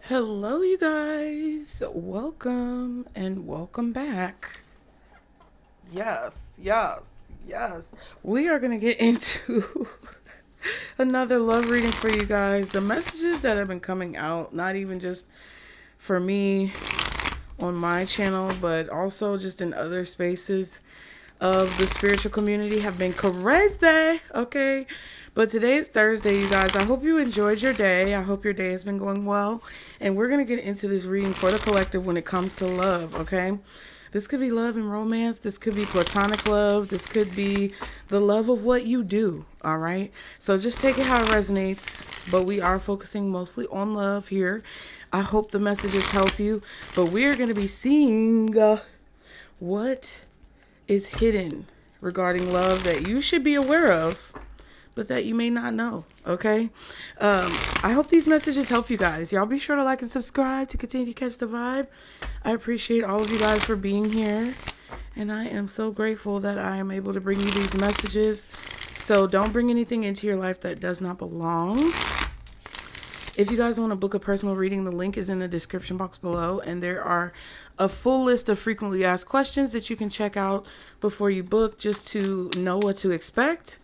Hello, you guys. Welcome and welcome back. Yes. We are going to get into another love reading for you guys. The messages that have been coming out, not even just for me on my channel, but also just in other spaces of the spiritual community, have been crazy. Okay. But today is Thursday, you guys. I hope you enjoyed your day. I hope your day has been going well. And we're going to get into this reading for the collective when it comes to love. Okay. This could be love and romance. This could be platonic love. This could be the love of what you do. All right. So just take it how it resonates. But we are focusing mostly on love here. I hope the messages help you. But we're going to be seeing what is hidden regarding love that you should be aware of, but that you may not know. Okay. I hope these messages help you guys. Y'all be sure to like and subscribe to continue to catch the vibe. I appreciate all of you guys for being here. And I am so grateful that I am able to bring you these messages. So don't bring anything into your life that does not belong. If you guys want to book a personal reading, the link is in the description box below. And there are a full list of frequently asked questions that you can check out before you book, just to know what to expect.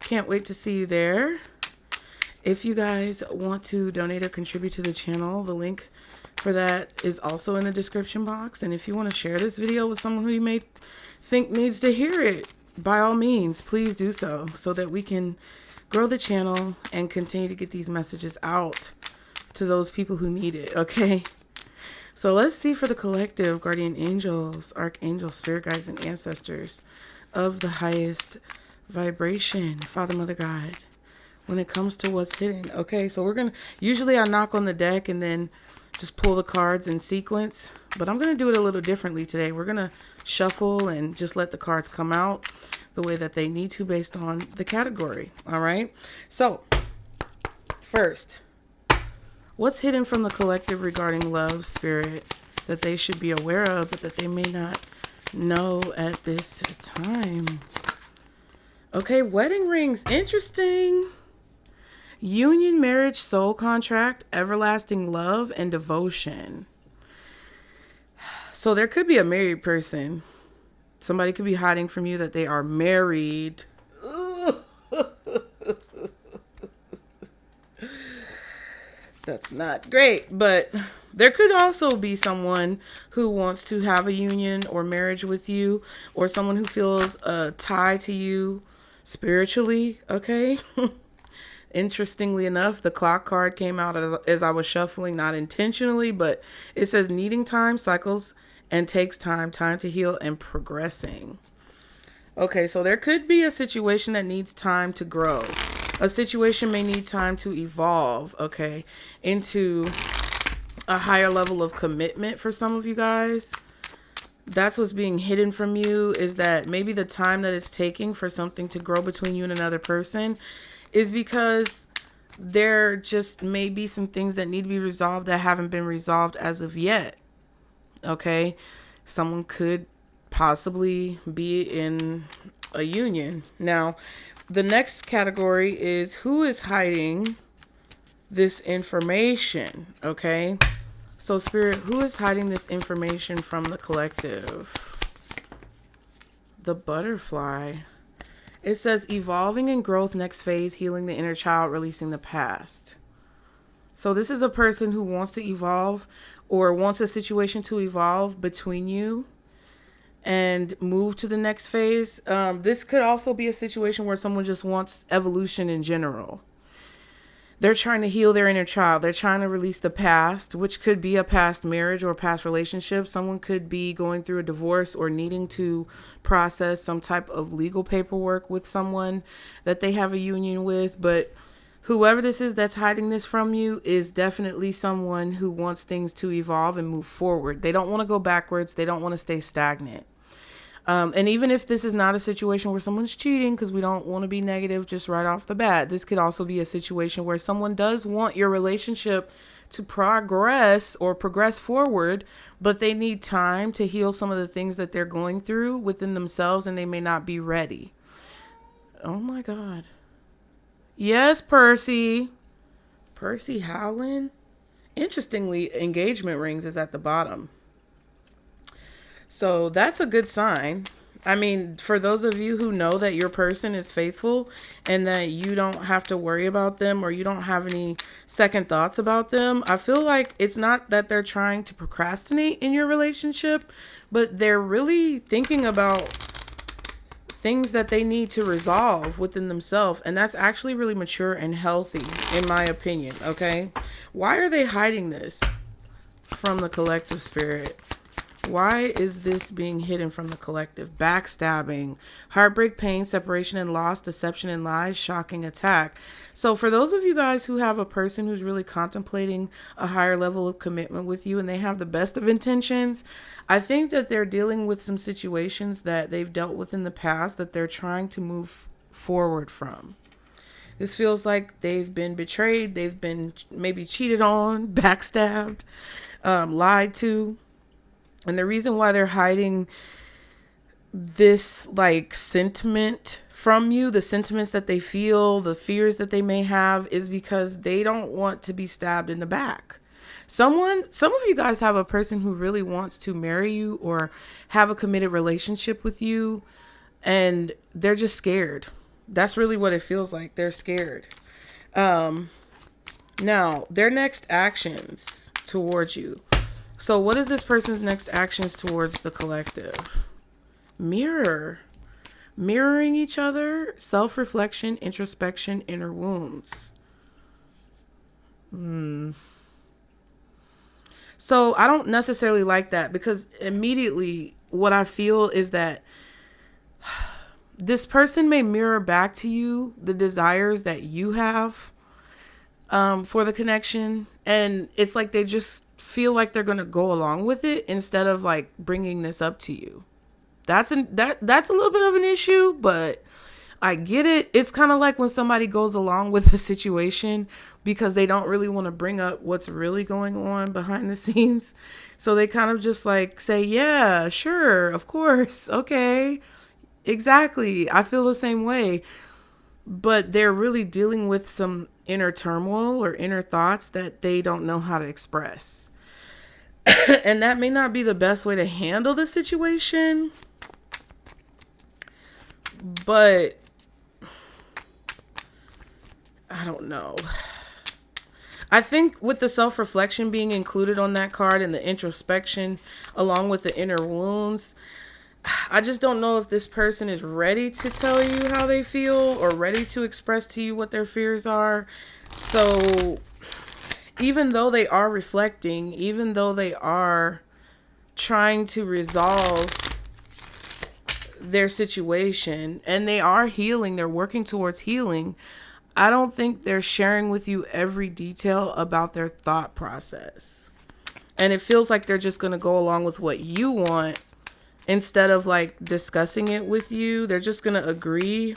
Can't wait to see you there. If you guys want to donate or contribute to the channel, the link for that is also in the description box. And if you want to share this video with someone who you may think needs to hear it, by all means, please do so that we can grow the channel and continue to get these messages out to those people who need it. Okay. So let's see for the collective: guardian angels, archangels, spirit guides, and ancestors of the highest vibration, Father, Mother, God, when it comes to what's hidden. Okay, so usually I knock on the deck and then just pull the cards in sequence, but I'm going to do it a little differently today. We're going to shuffle and just let the cards come out the way that they need to based on the category. All right. So first, what's hidden from the collective regarding love, spirit, that they should be aware of, but that they may not know at this time? Okay, wedding rings. Interesting. Union, marriage, soul contract, everlasting love, and devotion. So there could be a married person. Somebody could be hiding from you that they are married. That's not great. But there could also be someone who wants to have a union or marriage with you, or someone who feels a tie to you spiritually. Okay. Interestingly enough, the clock card came out as I was shuffling, not intentionally, but it says needing time, cycles, and takes time to heal, and progressing. Okay, so there could be a situation that needs time to grow. A situation may need time to evolve, okay, into a higher level of commitment for some of you guys. That's what's being hidden from you, is that maybe the time that it's taking for something to grow between you and another person is because there just may be some things that need to be resolved that haven't been resolved as of yet. Okay, someone could possibly be in a union. Now, the next category is who is hiding this information. Okay, so spirit, who is hiding this information from the collective? The butterfly. It says evolving and growth, next phase, healing the inner child, releasing the past. So this is a person who wants to evolve, or wants a situation to evolve between you and move to the next phase. This could also be a situation where someone just wants evolution in general. They're trying to heal their inner child. They're trying to release the past, which could be a past marriage or past relationship. Someone could be going through a divorce or needing to process some type of legal paperwork with someone that they have a union with. But whoever this is that's hiding this from you is definitely someone who wants things to evolve and move forward. They don't want to go backwards. They don't want to stay stagnant. And even if this is not a situation where someone's cheating, because we don't want to be negative just right off the bat, this could also be a situation where someone does want your relationship to progress or progress forward, but they need time to heal some of the things that they're going through within themselves, and they may not be ready. Oh my God. Yes, Percy. Percy Howland. Interestingly, engagement rings is at the bottom. So that's a good sign. I mean, for those of you who know that your person is faithful and that you don't have to worry about them or you don't have any second thoughts about them, I feel like it's not that they're trying to procrastinate in your relationship, but they're really thinking about things that they need to resolve within themselves. And that's actually really mature and healthy, in my opinion. Okay. Why are they hiding this from the collective spirit? Why is this being hidden from the collective? Backstabbing, heartbreak, pain, separation and loss, deception and lies, shocking attack. So for those of you guys who have a person who's really contemplating a higher level of commitment with you and they have the best of intentions, I think that they're dealing with some situations that they've dealt with in the past that they're trying to move forward from. This feels like they've been betrayed. They've been maybe cheated on, backstabbed, lied to. And the reason why they're hiding this like sentiment from you, the sentiments that they feel, the fears that they may have, is because they don't want to be stabbed in the back. Some of you guys have a person who really wants to marry you or have a committed relationship with you, and they're just scared. That's really what it feels like. They're scared. Now, their next actions towards you. So what is this person's next actions towards the collective? Mirroring each other, self-reflection, introspection, inner wounds. So I don't necessarily like that, because immediately what I feel is that this person may mirror back to you the desires that you have for the connection. And it's like they just feel like they're going to go along with it instead of like bringing this up to you. That's a little bit of an issue, but I get it. It's kind of like when somebody goes along with a situation because they don't really want to bring up what's really going on behind the scenes. So they kind of just like say, yeah, sure, of course. Okay, exactly. I feel the same way. But they're really dealing with some inner turmoil or inner thoughts that they don't know how to express. And that may not be the best way to handle the situation. But I don't know. I think with the self-reflection being included on that card and the introspection along with the inner wounds, I just don't know if this person is ready to tell you how they feel or ready to express to you what their fears are. So even though they are reflecting, even though they are trying to resolve their situation and they are healing, they're working towards healing, I don't think they're sharing with you every detail about their thought process. And it feels like they're just going to go along with what you want instead of like discussing it with you. They're just going to agree.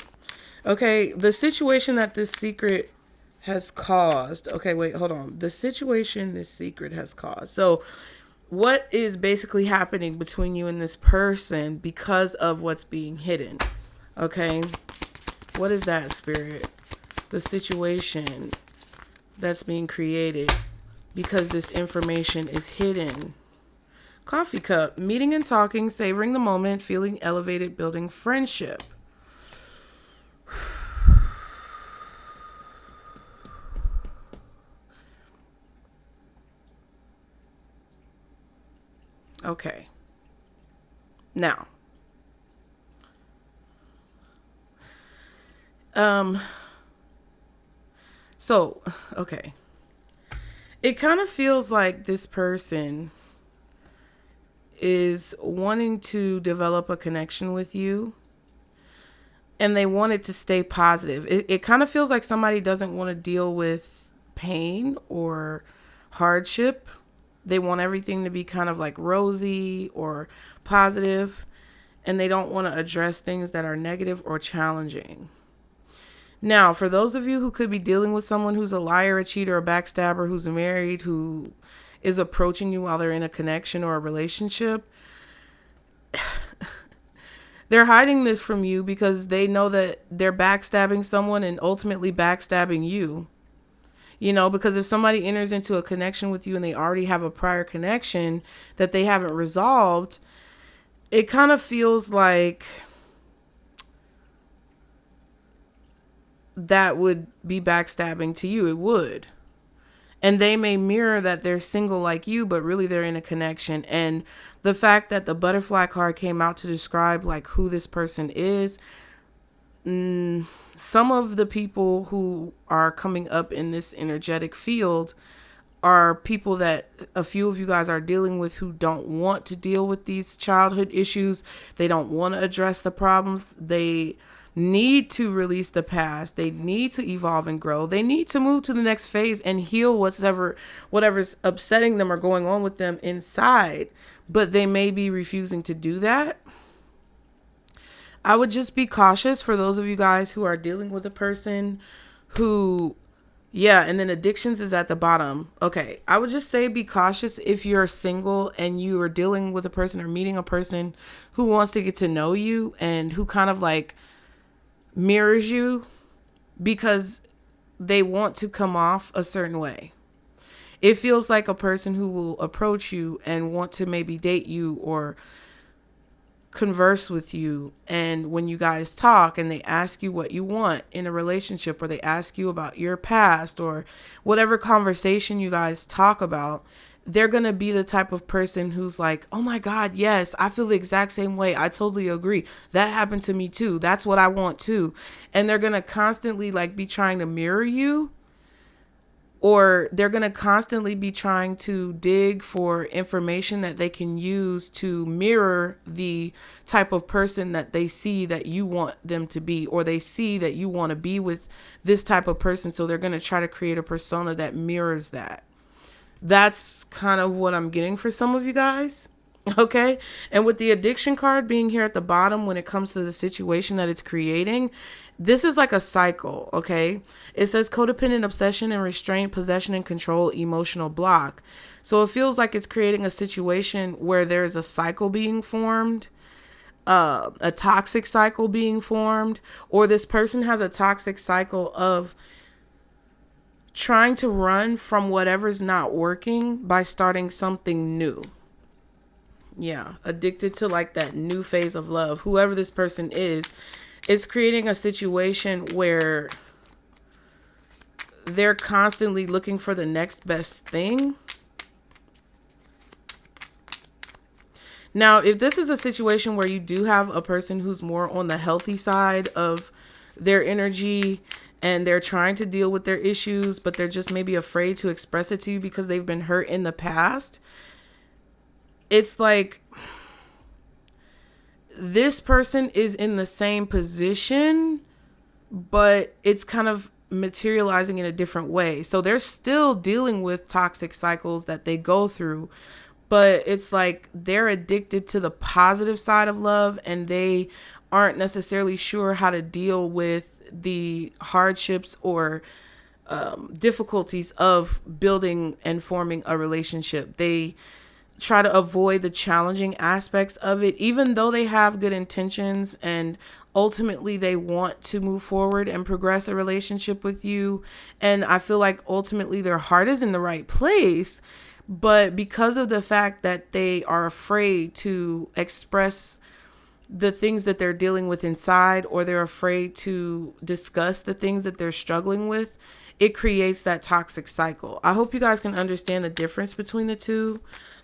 Okay, the situation that this secret has caused. Okay, wait, hold on. The situation this secret has caused. So what is basically happening between you and this person because of what's being hidden? Okay, what is that, Spirit? The situation that's being created because this information is hidden. Coffee cup, meeting and talking, savoring the moment, feeling elevated, building friendship. Okay. Now, okay. It kind of feels like this person is wanting to develop a connection with you and they want it to stay positive. It kind of feels like somebody doesn't want to deal with pain or hardship. They want everything to be kind of like rosy or positive, and they don't want to address things that are negative or challenging. Now, for those of you who could be dealing with someone who's a liar, a cheater, a backstabber, who's married, who is approaching you while they're in a connection or a relationship, they're hiding this from you because they know that they're backstabbing someone and ultimately backstabbing you. You know, because if somebody enters into a connection with you and they already have a prior connection that they haven't resolved, it kind of feels like that would be backstabbing to you. It would. And they may mirror that they're single like you, but really they're in a connection. And the fact that the butterfly card came out to describe like who this person is, some of the people who are coming up in this energetic field are people that a few of you guys are dealing with who don't want to deal with these childhood issues. They don't want to address the problems. They need to release the past. They need to evolve and grow. They need to move to the next phase and heal whatever's upsetting them or going on with them inside. But they may be refusing to do that. I would just be cautious for those of you guys who are dealing with a person who, and then addictions is at the bottom. Okay, I would just say be cautious if you're single and you are dealing with a person or meeting a person who wants to get to know you and who kind of like mirrors you because they want to come off a certain way. It feels like a person who will approach you and want to maybe date you or converse with you, and when you guys talk and they ask you what you want in a relationship, or they ask you about your past or whatever conversation you guys talk about, they're going to be the type of person who's like, oh my God, yes, I feel the exact same way. I totally agree. That happened to me too. That's what I want too. And they're going to constantly like be trying to mirror you, or they're going to constantly be trying to dig for information that they can use to mirror the type of person that they see that you want them to be, or they see that you want to be with this type of person. So they're going to try to create a persona that mirrors that. That's kind of what I'm getting for some of you guys. Okay. And with the addiction card being here at the bottom, when it comes to the situation that it's creating, this is like a cycle. Okay. It says codependent obsession and restraint, possession and control, emotional block. So it feels like it's creating a situation where there's a cycle being formed, a toxic cycle being formed, or this person has a toxic cycle of trying to run from whatever's not working by starting something new. Yeah, addicted to like that new phase of love. Whoever this person is, it's creating a situation where they're constantly looking for the next best thing. Now, if this is a situation where you do have a person who's more on the healthy side of their energy and they're trying to deal with their issues, but they're just maybe afraid to express it to you because they've been hurt in the past, it's like this person is in the same position, but it's kind of materializing in a different way. So they're still dealing with toxic cycles that they go through, but it's like they're addicted to the positive side of love, and they aren't necessarily sure how to deal with the hardships or difficulties of building and forming a relationship. They try to avoid the challenging aspects of it, even though they have good intentions and ultimately they want to move forward and progress a relationship with you. And I feel like ultimately their heart is in the right place, but because of the fact that they are afraid to express the things that they're dealing with inside, or they're afraid to discuss the things that they're struggling with, it creates that toxic cycle. I hope you guys can understand the difference between the two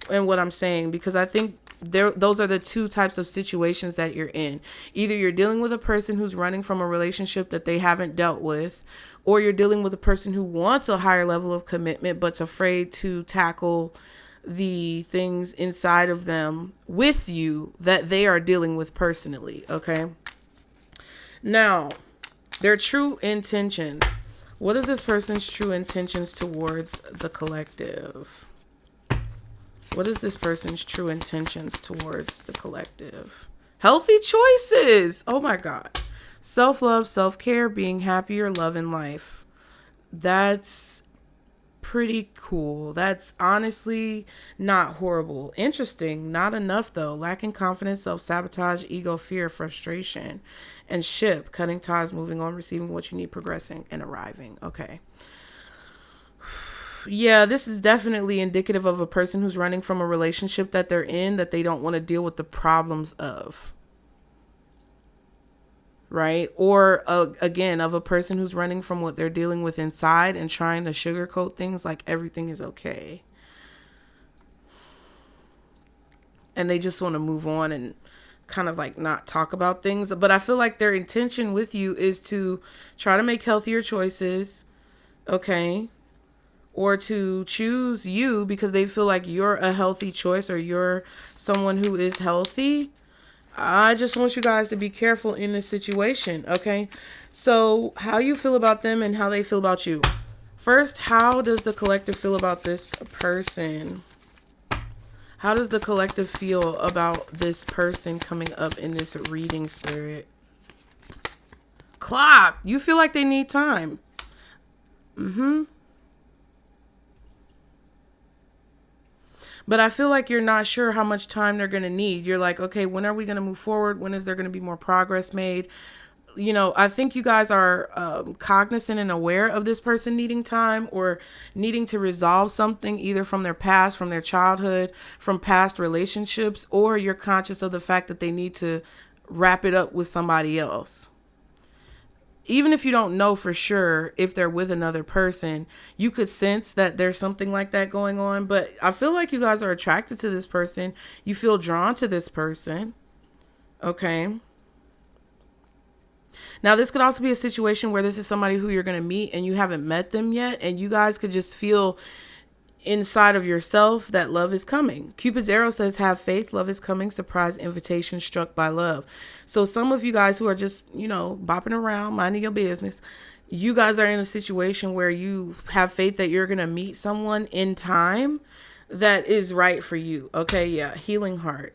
and what I'm saying, because I think those are the two types of situations that you're in. Either you're dealing with a person who's running from a relationship that they haven't dealt with, or you're dealing with a person who wants a higher level of commitment but's afraid to tackle the things inside of them with you that they are dealing with personally. Okay. Now, their true intentions. What is this person's true intentions towards the collective? What is this person's true intentions towards the collective? Healthy choices. Oh my God. Self-love, self-care, being happier, love in life. That's pretty cool. That's honestly not horrible. Interesting. Not enough though. Lacking confidence, self-sabotage, ego, fear, frustration, and ship. Cutting ties, moving on, receiving what you need, progressing, and arriving. Okay. Yeah, this is definitely indicative of a person who's running from a relationship that they're in that they don't want to deal with the problems of. Right? Or again, of a person who's running from what they're dealing with inside and trying to sugarcoat things like everything is okay. And they just want to move on and kind of like not talk about things. But I feel like their intention with you is to try to make healthier choices, okay? Or to choose you because they feel like you're a healthy choice or you're someone who is healthy. I just want you guys to be careful in this situation, okay? So, how you feel about them and how they feel about you. First, how does the collective feel about this person? How does the collective feel about this person coming up in this reading, spirit? Clock. You feel like they need time. But I feel like you're not sure how much time they're going to need. You're like, okay, when are we going to move forward? When is there going to be more progress made? You know, I think you guys are cognizant and aware of this person needing time or needing to resolve something either from their past, from their childhood, from past relationships, or you're conscious of the fact that they need to wrap it up with somebody else. Even if you don't know for sure if they're with another person, you could sense that there's something like that going on. But I feel like you guys are attracted to this person. You feel drawn to this person. Okay. Now, this could also be a situation where this is somebody who you're going to meet and you haven't met them yet. And you guys could just feel inside of yourself that love is coming. Cupid's arrow says, have faith, love is coming, surprise invitation, struck by love. So some of you guys who are just, you know, bopping around, minding your business, you guys are in a situation where you have faith that you're going to meet someone in time that is right for you. Okay, yeah, healing heart.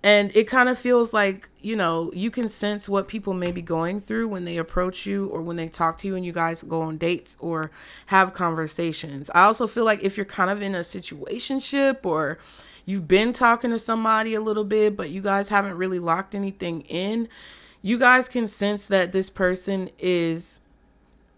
And it kind of feels like, you know, you can sense what people may be going through when they approach you or when they talk to you and you guys go on dates or have conversations. I also feel like if you're kind of in a situationship or you've been talking to somebody a little bit, but you guys haven't really locked anything in, you guys can sense that this person is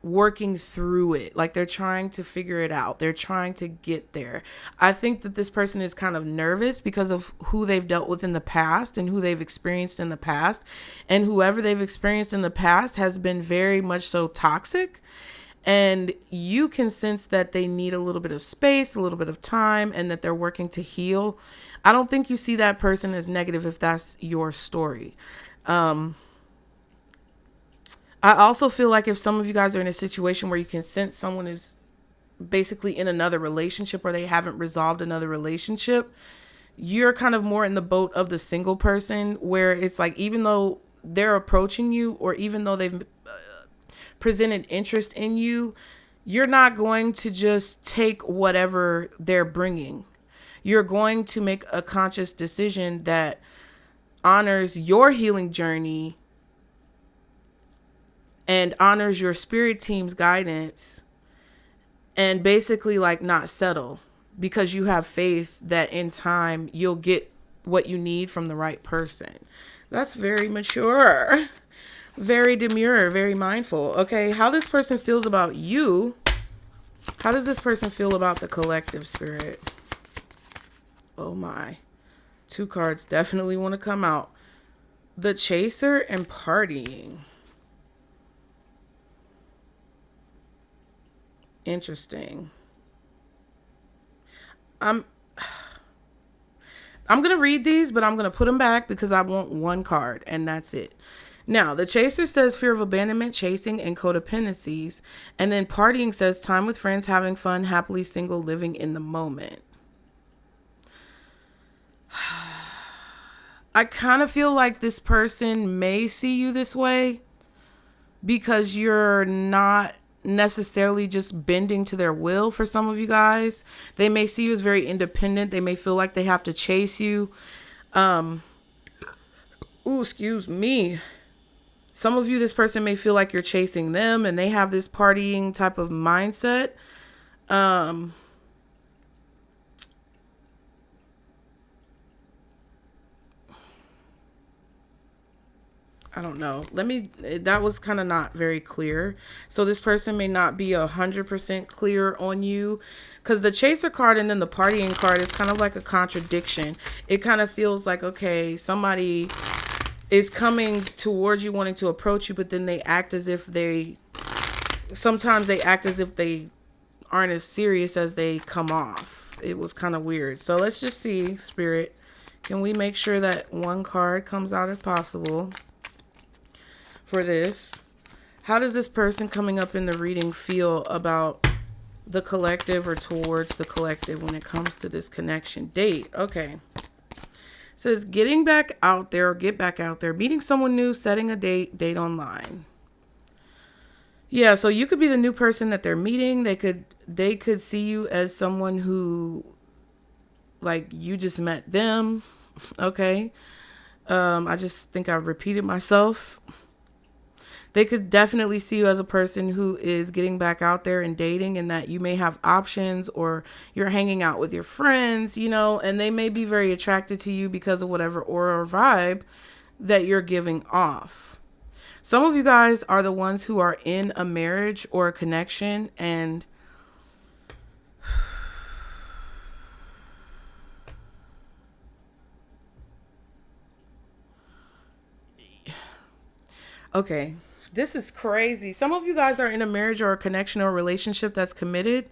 working through it. Like they're trying to figure it out. They're trying to get there. I think that this person is kind of nervous because of who they've dealt with in the past and who they've experienced in the past. And whoever they've experienced in the past has been very much so toxic. And you can sense that they need a little bit of space, a little bit of time, and that they're working to heal. I don't think you see that person as negative if that's your story. I also feel like if some of you guys are in a situation where you can sense someone is basically in another relationship or they haven't resolved another relationship, you're kind of more in the boat of the single person where it's like, even though they're approaching you or even though they've presented interest in you, you're not going to just take whatever they're bringing. You're going to make a conscious decision that honors your healing journey and honors your spirit team's guidance and basically like not settle because you have faith that in time you'll get what you need from the right person. That's very mature, very demure, very mindful. Okay, how this person feels about you. How does this person feel about the collective, spirit? Oh my. Two cards definitely want to come out. The chaser and partying. Interesting. I'm going to read these, but I'm going to put them back because I want one card and that's it. Now, the chaser says fear of abandonment, chasing, and codependencies. And then partying says time with friends, having fun, happily single, living in the moment. I kind of feel like this person may see you this way because you're not necessarily just bending to their will. For some of you guys, they may see you as very independent. They may feel like they have to chase you. Excuse me. Some of you, this person may feel like you're chasing them and they have this partying type of mindset. I don't know. That was kind of not very clear. So this person may not be 100% clear on you, because the chaser card and then the partying card is kind of like a contradiction. It kind of feels like, okay, somebody is coming towards you, wanting to approach you, but then sometimes they act as if they aren't as serious as they come off. It was kind of weird. So let's just see, Spirit. Can we make sure that one card comes out if possible for this? How does this person coming up in the reading feel about the collective or towards the collective when it comes to this connection? Date. Okay. It says getting back out there, or get back out there, meeting someone new, setting a date online. Yeah, so you could be the new person that they're meeting. They could see you as someone who, like, you just met them. Okay. I just think I repeated myself. They could definitely see you as a person who is getting back out there and dating, and that you may have options, or you're hanging out with your friends, and they may be very attracted to you because of whatever aura or vibe that you're giving off. Some of you guys are the ones who are in a marriage or a connection, and okay, this is crazy. Some of you guys are in a marriage or a connection or a relationship that's committed,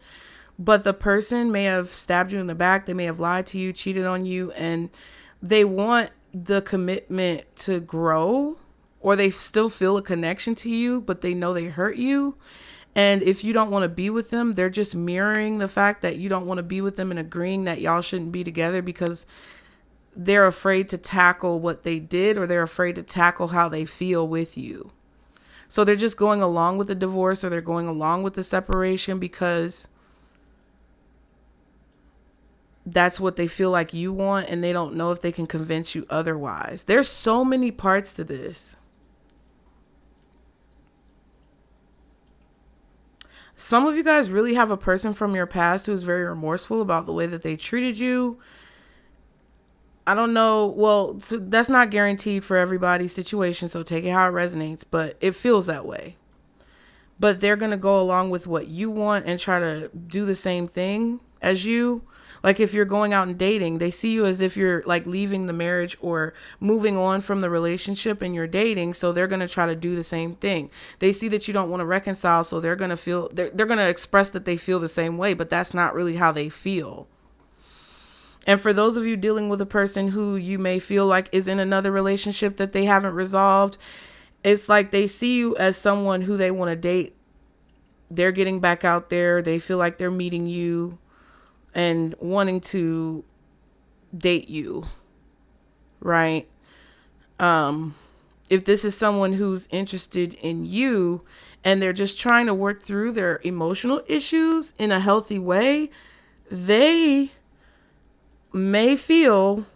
but the person may have stabbed you in the back. They may have lied to you, cheated on you, and they want the commitment to grow, or they still feel a connection to you, but they know they hurt you. And if you don't want to be with them, they're just mirroring the fact that you don't want to be with them and agreeing that y'all shouldn't be together because they're afraid to tackle what they did, or they're afraid to tackle how they feel with you. So they're just going along with the divorce, or they're going along with the separation because that's what they feel like you want, and they don't know if they can convince you otherwise. There's so many parts to this. Some of you guys really have a person from your past who's very remorseful about the way that they treated you. I don't know. Well, so that's not guaranteed for everybody's situation, so take it how it resonates, but it feels that way. But they're going to go along with what you want and try to do the same thing as you. Like if you're going out and dating, they see you as if you're like leaving the marriage or moving on from the relationship and you're dating. So they're going to try to do the same thing. They see that you don't want to reconcile. So they're going to feel, they're going to express that they feel the same way, but that's not really how they feel. And for those of you dealing with a person who you may feel like is in another relationship that they haven't resolved, it's like they see you as someone who they want to date. They're getting back out there. They feel like they're meeting you and wanting to date you, right? If this is someone who's interested in you and they're just trying to work through their emotional issues in a healthy way, they may feel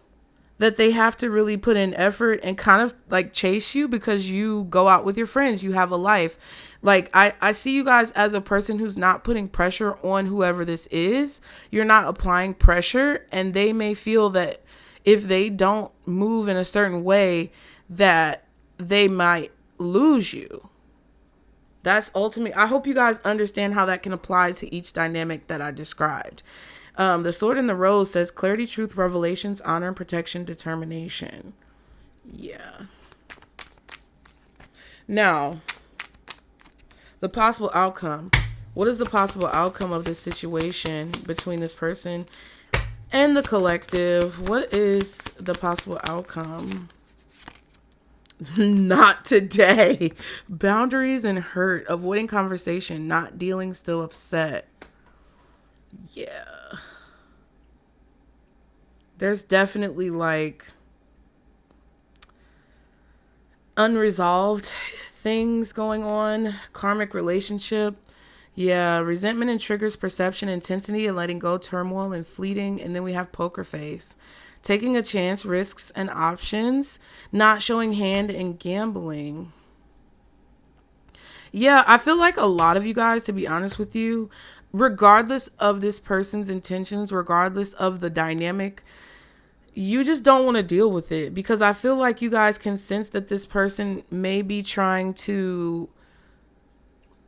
that they have to really put in effort and kind of like chase you because you go out with your friends, you have a life. Like I see you guys as a person who's not putting pressure on whoever this is. You're not applying pressure, and they may feel that if they don't move in a certain way that they might lose you. That's ultimately, I hope you guys understand how that can apply to each dynamic that I described. The Sword and the Rose says clarity, truth, revelations, honor, and protection, determination. Yeah. Now, the possible outcome. What is the possible outcome of this situation between this person and the collective? What is the possible outcome? Not today. Boundaries and hurt. Avoiding conversation. Not dealing. Still upset. Yeah. There's definitely like unresolved things going on. Karmic relationship. Yeah. Resentment and triggers perception, intensity, and letting go, turmoil and fleeting. And then we have poker face. Taking a chance, risks and options. Not showing hand and gambling. Yeah, I feel like a lot of you guys, to be honest with you, regardless of this person's intentions, regardless of the dynamic, you just don't want to deal with it, because I feel like you guys can sense that this person may be trying to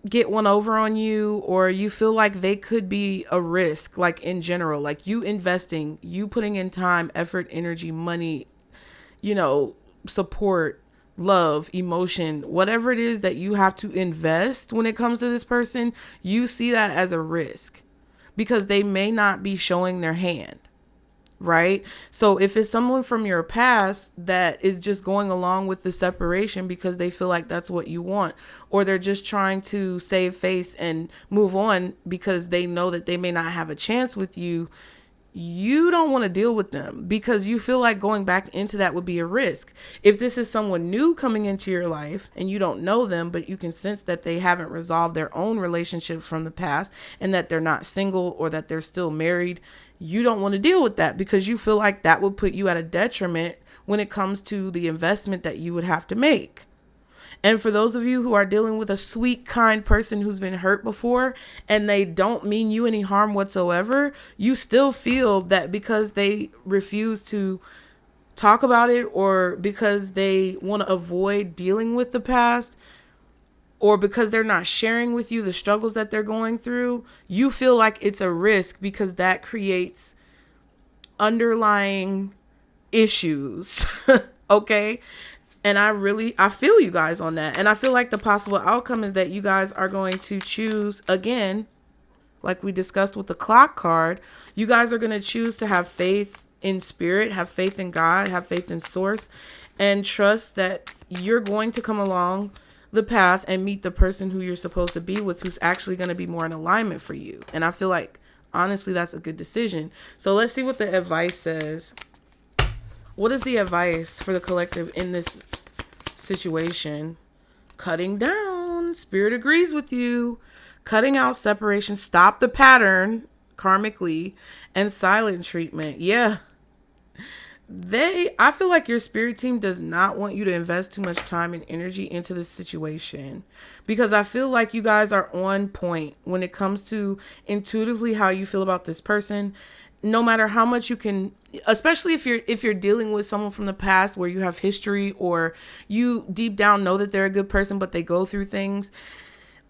get one over on you, or you feel like they could be a risk, like in general, like you investing, you putting in time, effort, energy, money, support, love, emotion, whatever it is that you have to invest when it comes to this person, you see that as a risk because they may not be showing their hand. Right? So if it's someone from your past that is just going along with the separation because they feel like that's what you want, or they're just trying to save face and move on because they know that they may not have a chance with you, you don't want to deal with them because you feel like going back into that would be a risk. If this is someone new coming into your life and you don't know them, but you can sense that they haven't resolved their own relationships from the past and that they're not single or that they're still married, you don't want to deal with that because you feel like that would put you at a detriment when it comes to the investment that you would have to make. And for those of you who are dealing with a sweet, kind person who's been hurt before and they don't mean you any harm whatsoever, you still feel that because they refuse to talk about it, or because they want to avoid dealing with the past, or because they're not sharing with you the struggles that they're going through, you feel like it's a risk because that creates underlying issues. Okay? And I feel you guys on that. And I feel like the possible outcome is that you guys are going to choose, again, like we discussed with the clock card, you guys are going to choose to have faith in spirit, have faith in God, have faith in source, and trust that you're going to come along the path and meet the person who you're supposed to be with, who's actually going to be more in alignment for you. And I feel like, honestly, that's a good decision. So let's see what the advice says. What is the advice for the collective in this situation? Cutting down. Spirit agrees with you. Cutting out separation. Stop the pattern karmically. And silent treatment. Yeah. I feel like your spirit team does not want you to invest too much time and energy into this situation, because I feel like you guys are on point when it comes to intuitively how you feel about this person. No matter how much you can, especially if you're dealing with someone from the past where you have history, or you deep down know that they're a good person but they go through things,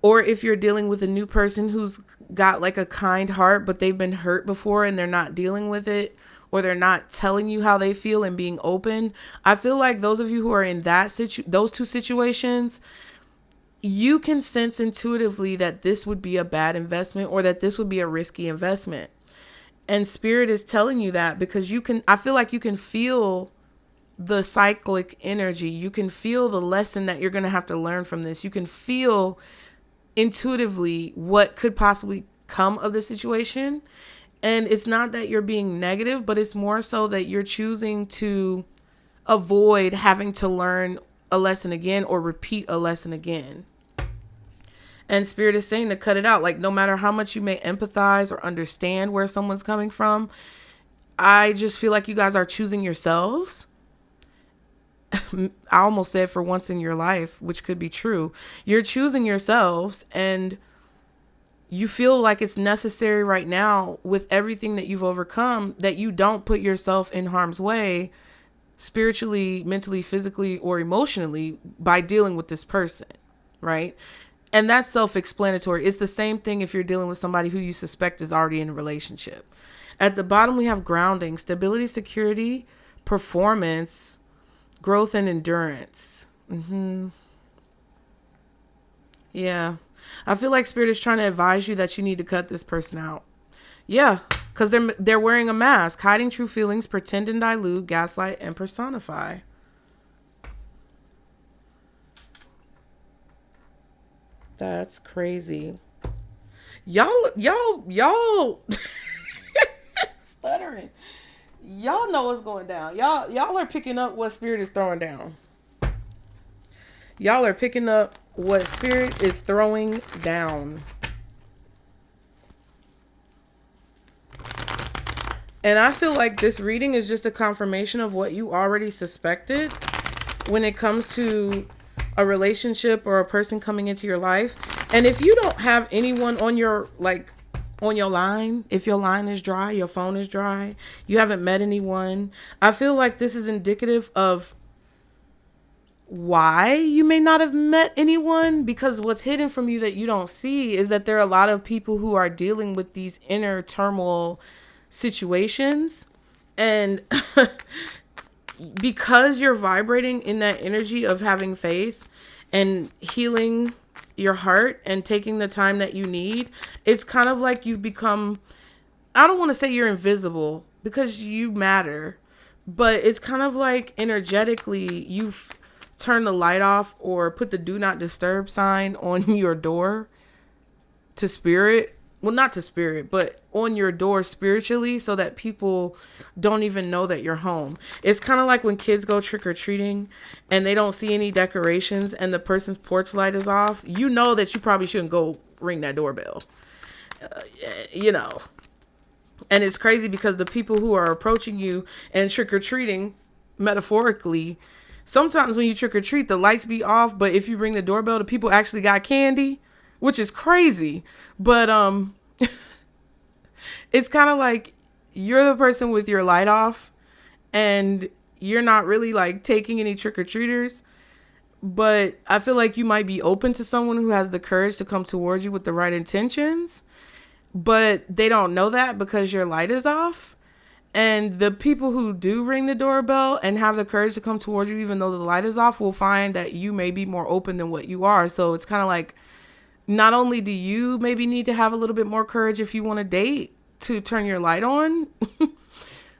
or if you're dealing with a new person who's got like a kind heart but they've been hurt before and they're not dealing with it, or they're not telling you how they feel and being open. I feel like those of you who are in those two situations, you can sense intuitively that this would be a bad investment, or that this would be a risky investment. And spirit is telling you that because I feel like you can feel the cyclic energy. You can feel the lesson that you're going to have to learn from this. You can feel intuitively what could possibly come of the situation. And it's not that you're being negative, but it's more so that you're choosing to avoid having to learn a lesson again or repeat a lesson again. And spirit is saying to cut it out. Like, no matter how much you may empathize or understand where someone's coming from, I just feel like you guys are choosing yourselves. I almost said for once in your life, which could be true. You're choosing yourselves, and you feel like it's necessary right now with everything that you've overcome that you don't put yourself in harm's way spiritually, mentally, physically, or emotionally by dealing with this person, right? And that's self-explanatory. It's the same thing if you're dealing with somebody who you suspect is already in a relationship. At the bottom, we have grounding, stability, security, performance, growth, and endurance. Yeah. I feel like spirit is trying to advise you that you need to cut this person out. Yeah, because they're wearing a mask, hiding true feelings, pretend and dilute, gaslight, and personify. That's crazy. Y'all stuttering. Y'all know what's going down. Y'all are picking up what spirit is throwing down. Y'all are picking up what spirit is throwing down. And I feel like this reading is just a confirmation of what you already suspected when it comes to a relationship or a person coming into your life. And if you don't have anyone on your on your line. If your line is dry, your phone is dry, you haven't met anyone, I feel like this is indicative of why you may not have met anyone, because what's hidden from you that you don't see is that there are a lot of people who are dealing with these inner turmoil situations. And because you're vibrating in that energy of having faith and healing your heart and taking the time that you need, it's kind of like you've become, I don't want to say you're invisible because you matter, but it's kind of like energetically you've turned the light off or put the do not disturb sign on your door to spirit. Well, not to spirit, but on your door spiritually, so that people don't even know that you're home. It's kind of like when kids go trick-or-treating and they don't see any decorations and the person's porch light is off. You know that you probably shouldn't go ring that doorbell. You know. And it's crazy because the people who are approaching you and trick-or-treating, metaphorically, sometimes when you trick-or-treat, the lights be off, but if you ring the doorbell, the people actually got candy, which is crazy. But it's kind of like you're the person with your light off and you're not really like taking any trick-or-treaters, but I feel like you might be open to someone who has the courage to come towards you with the right intentions, but they don't know that because your light is off. And the people who do ring the doorbell and have the courage to come towards you even though the light is off will find that you may be more open than what you are. So it's kind of like, not only do you maybe need to have a little bit more courage if you want to date to turn your light on,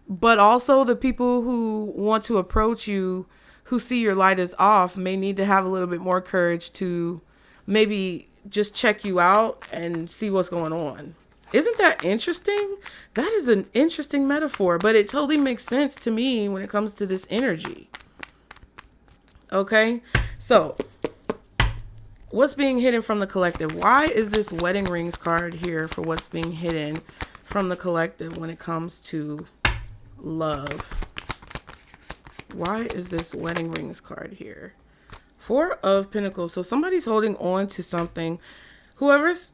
but also the people who want to approach you who see your light is off may need to have a little bit more courage to maybe just check you out and see what's going on. Isn't that interesting? That is an interesting metaphor, but it totally makes sense to me when it comes to this energy. Okay, so what's being hidden from the collective? Why is this wedding rings card here for what's being hidden from the collective when it comes to love? Why is this wedding rings card here? Four of Pentacles. So somebody's holding on to something. Whoever's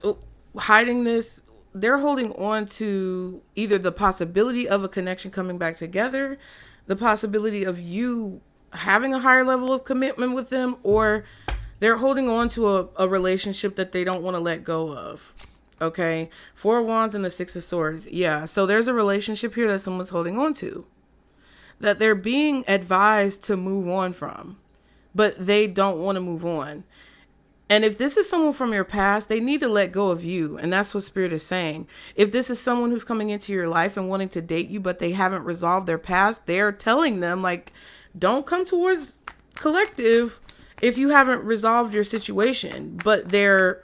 hiding this, they're holding on to either the possibility of a connection coming back together, the possibility of you having a higher level of commitment with them, or they're holding on to a relationship that they don't want to let go of. Okay. Four of Wands and the Six of Swords. Yeah. So there's a relationship here that someone's holding on to, that they're being advised to move on from, but they don't want to move on. And if this is someone from your past, they need to let go of you. And that's what Spirit is saying. If this is someone who's coming into your life and wanting to date you, but they haven't resolved their past, they're telling them, like, don't come towards collective if you haven't resolved your situation. But they're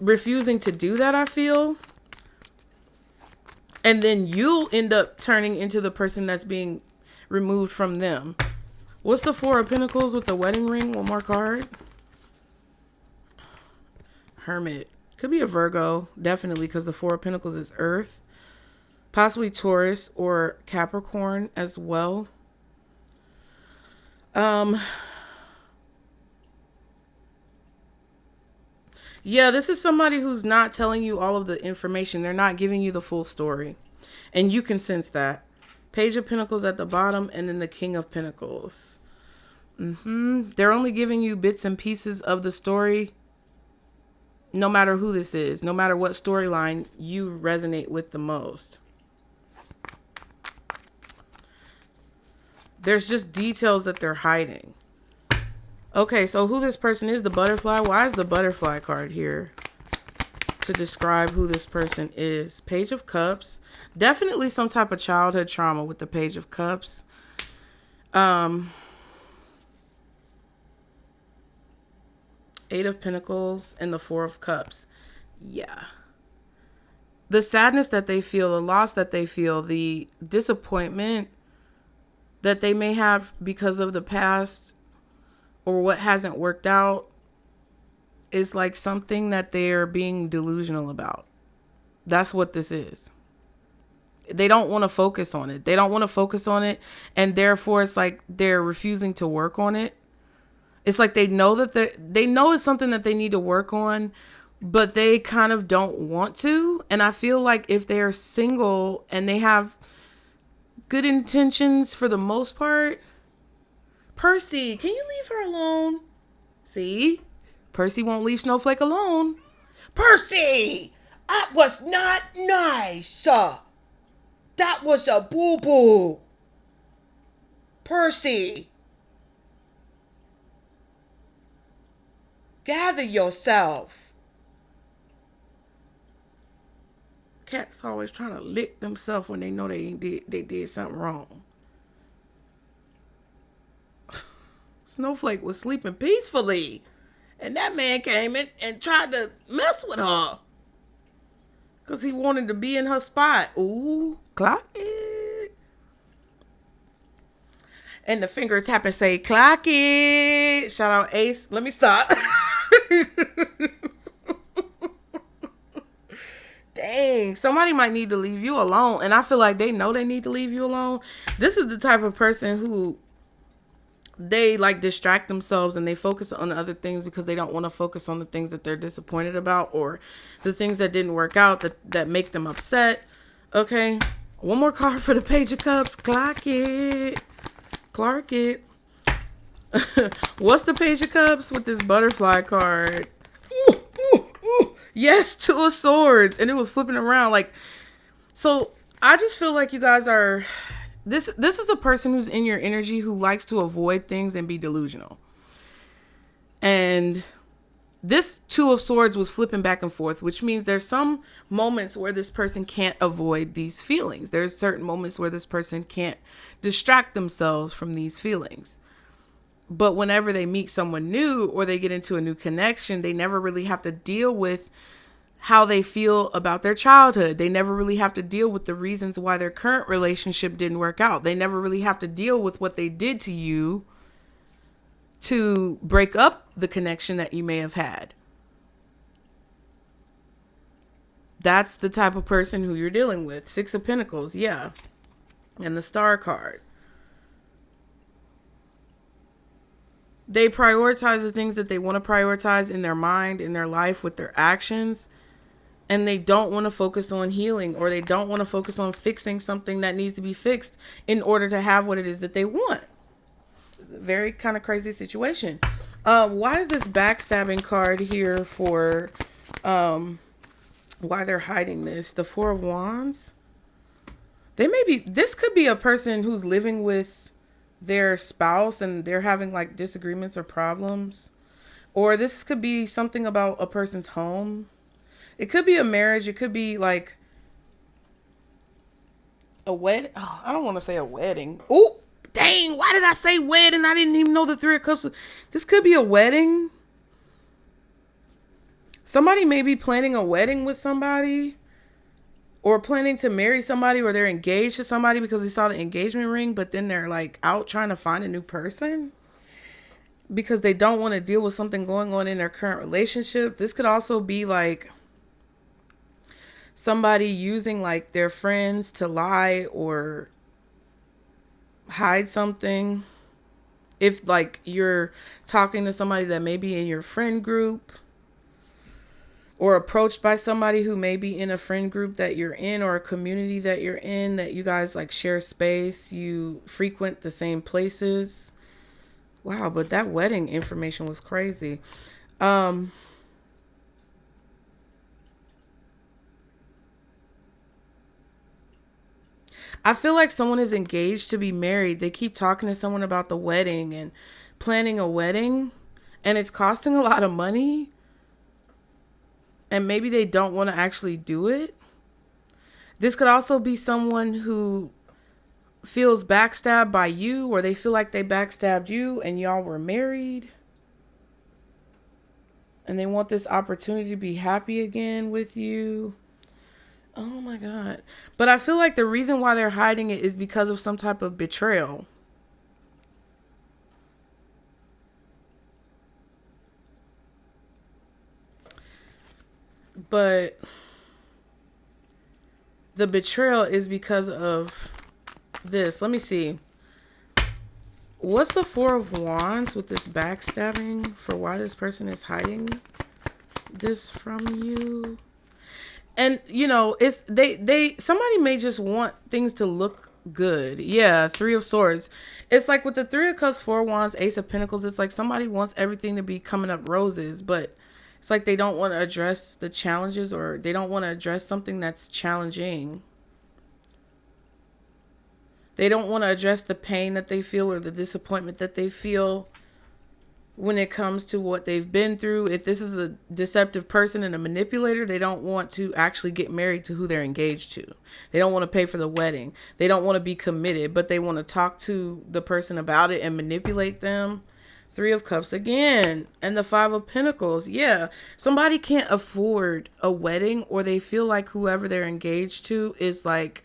refusing to do that, I feel. And then you'll end up turning into the person that's being removed from them. What's the Four of Pentacles with the wedding ring? One more card. Hermit. Could be a Virgo, definitely, because the Four of Pentacles is Earth. Possibly Taurus or Capricorn as well. Yeah, this is somebody who's not telling you all of the information. They're not giving you the full story. And you can sense that. Page of Pentacles at the bottom, and then the King of Pentacles. They're only giving you bits and pieces of the story. No matter who this is, no matter what storyline you resonate with the most. There's just details that they're hiding. Okay, so who this person is, the butterfly. Why is the butterfly card here to describe who this person is? Page of Cups. Definitely some type of childhood trauma with the Page of Cups. Eight of Pentacles and the Four of Cups. Yeah. The sadness that they feel, the loss that they feel, the disappointment that they may have because of the past or what hasn't worked out is like something that they're being delusional about. That's what this is. They don't want to focus on it. They don't want to focus on it. And therefore it's like they're refusing to work on it. It's like they know that they know it's something that they need to work on, but they kind of don't want to. And I feel like if they're single and they have good intentions for the most part. Percy, can you leave her alone? See? Percy won't leave Snowflake alone. Percy! That was not nice. That was a boo-boo. Percy. Gather yourself. Cats always trying to lick themselves when they know they did something wrong. Snowflake was sleeping peacefully, and that man came in and tried to mess with her because he wanted to be in her spot. Ooh, clock it. And the finger tap and say, clock it. Shout out Ace. Let me stop. Dang, somebody might need to leave you alone. And I feel like they know they need to leave you alone. This is the type of person who they like distract themselves and they focus on other things because they don't want to focus on the things that they're disappointed about or the things that didn't work out that make them upset. Okay. One more card for the Page of Cups. Clock it. Clark it. What's the Page of Cups with this butterfly card? Ooh, ooh, ooh. Yes, Two of Swords. And it was flipping around. Like, so I just feel like you guys are... This is a person who's in your energy who likes to avoid things and be delusional. And this Two of Swords was flipping back and forth, which means there's some moments where this person can't avoid these feelings. There's certain moments where this person can't distract themselves from these feelings. But whenever they meet someone new or they get into a new connection, they never really have to deal with how they feel about their childhood. They never really have to deal with the reasons why their current relationship didn't work out. They never really have to deal with what they did to you to break up the connection that you may have had. That's the type of person who you're dealing with. Six of Pentacles, yeah. And the Star card. They prioritize the things that they want to prioritize in their mind, in their life, with their actions. And they don't want to focus on healing, or they don't want to focus on fixing something that needs to be fixed in order to have what it is that they want. It's a very kind of crazy situation. Why is this backstabbing card here for why they're hiding this? The Four of Wands. This could be a person who's living with their spouse and they're having like disagreements or problems. Or this could be something about a person's home. It could be a marriage. It could be like a wedding. Oh, I don't want to say a wedding. Oh, dang. Why did I say wedding? I didn't even know the Three of Cups. This could be a wedding. Somebody may be planning a wedding with somebody or planning to marry somebody, or they're engaged to somebody because we saw the engagement ring, but then they're like out trying to find a new person because they don't want to deal with something going on in their current relationship. This could also be like somebody using like their friends to lie or hide something. If like you're talking to somebody that may be in your friend group, or approached by somebody who may be in a friend group that you're in, or a community that you're in, that you guys like share space, you frequent the same places. Wow, but that wedding information was crazy. I feel like someone is engaged to be married. They keep talking to someone about the wedding and planning a wedding, and it's costing a lot of money. And maybe they don't want to actually do it. This could also be someone who feels backstabbed by you, or they feel like they backstabbed you and y'all were married. And they want this opportunity to be happy again with you. Oh my God. But I feel like the reason why they're hiding it is because of some type of betrayal. But the betrayal is because of this. Let me see. What's the Four of Wands with this backstabbing for why this person is hiding? this from you. And you know, it's somebody may just want things to look good. Yeah, Three of Swords. It's like with the Three of Cups, Four of Wands, Ace of Pentacles, it's like somebody wants everything to be coming up roses, but it's like they don't want to address the challenges, or they don't want to address something that's challenging. They don't want to address the pain that they feel or the disappointment that they feel when it comes to what they've been through. If this is a deceptive person and a manipulator, they don't want to actually get married to who they're engaged to. They don't want to pay for the wedding. They don't want to be committed, but they want to talk to the person about it and manipulate them. Three of Cups again. And the Five of Pentacles. Yeah. Somebody can't afford a wedding, or they feel like whoever they're engaged to is like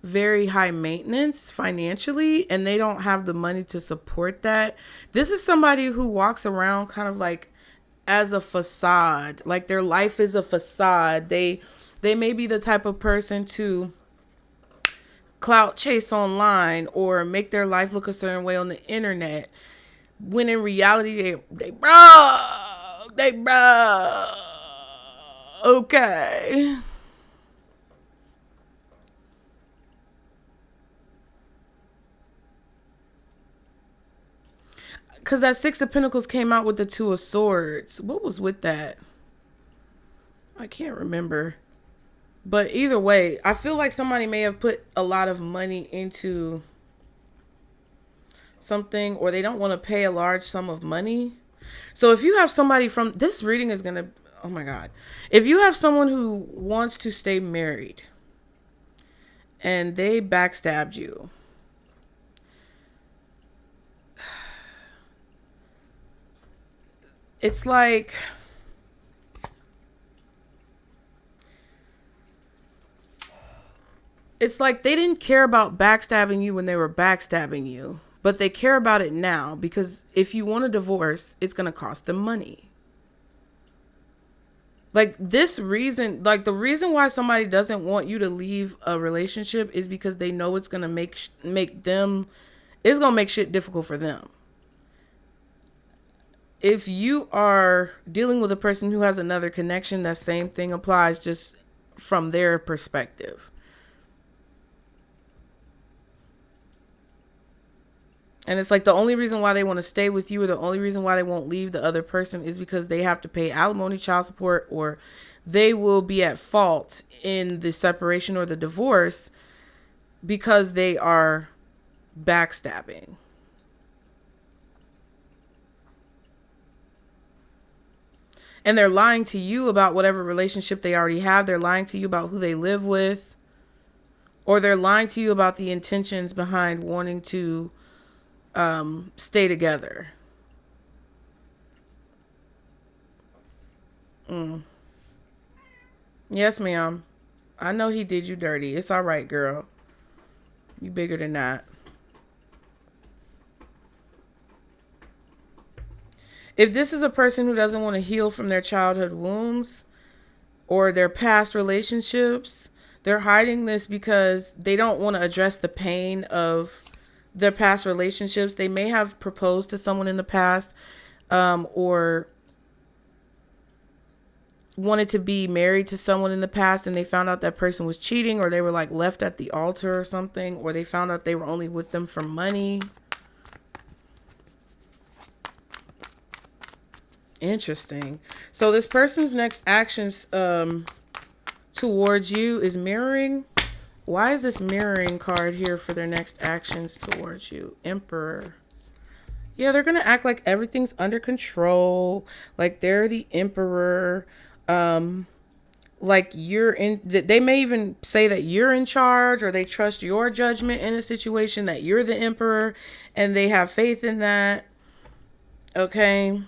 very high maintenance financially, and they don't have the money to support that. This is somebody who walks around kind of like as a facade, like their life is a facade. They may be the type of person to clout chase online or make their life look a certain way on the internet, when in reality they broke. Okay. Because that Six of Pentacles came out with the Two of Swords. What was with that? I can't remember. But either way, I feel like somebody may have put a lot of money into something, or they don't want to pay a large sum of money. So if you have somebody from this reading is going to, oh my God. If you have someone who wants to stay married and they backstabbed you, it's like they didn't care about backstabbing you when they were backstabbing you, but they care about it now, because if you want a divorce, it's going to cost them money. Like this reason, like the reason why somebody doesn't want you to leave a relationship is because they know it's going to make shit difficult for them. If you are dealing with a person who has another connection, that same thing applies, just from their perspective. And it's like the only reason why they want to stay with you, or the only reason why they won't leave the other person, is because they have to pay alimony, child support, or they will be at fault in the separation or the divorce because they are backstabbing. And they're lying to you about whatever relationship they already have. They're lying to you about who they live with. Or they're lying to you about the intentions behind wanting to stay together. Yes, ma'am. I know he did you dirty. It's all right, girl. You bigger than that. If this is a person who doesn't want to heal from their childhood wounds or their past relationships, they're hiding this because they don't want to address the pain of their past relationships. They may have proposed to someone in the past, or wanted to be married to someone in the past, and they found out that person was cheating, or they were like left at the altar or something, or they found out they were only with them for money. Interesting. So this person's next actions towards you is mirroring. Why is this mirroring card here for their next actions towards you? Emperor. Yeah, they're going to act like everything's under control. Like they're the emperor. Like you're in, they may even say that you're in charge, or they trust your judgment in a situation, that you're the emperor, and they have faith in that. Okay.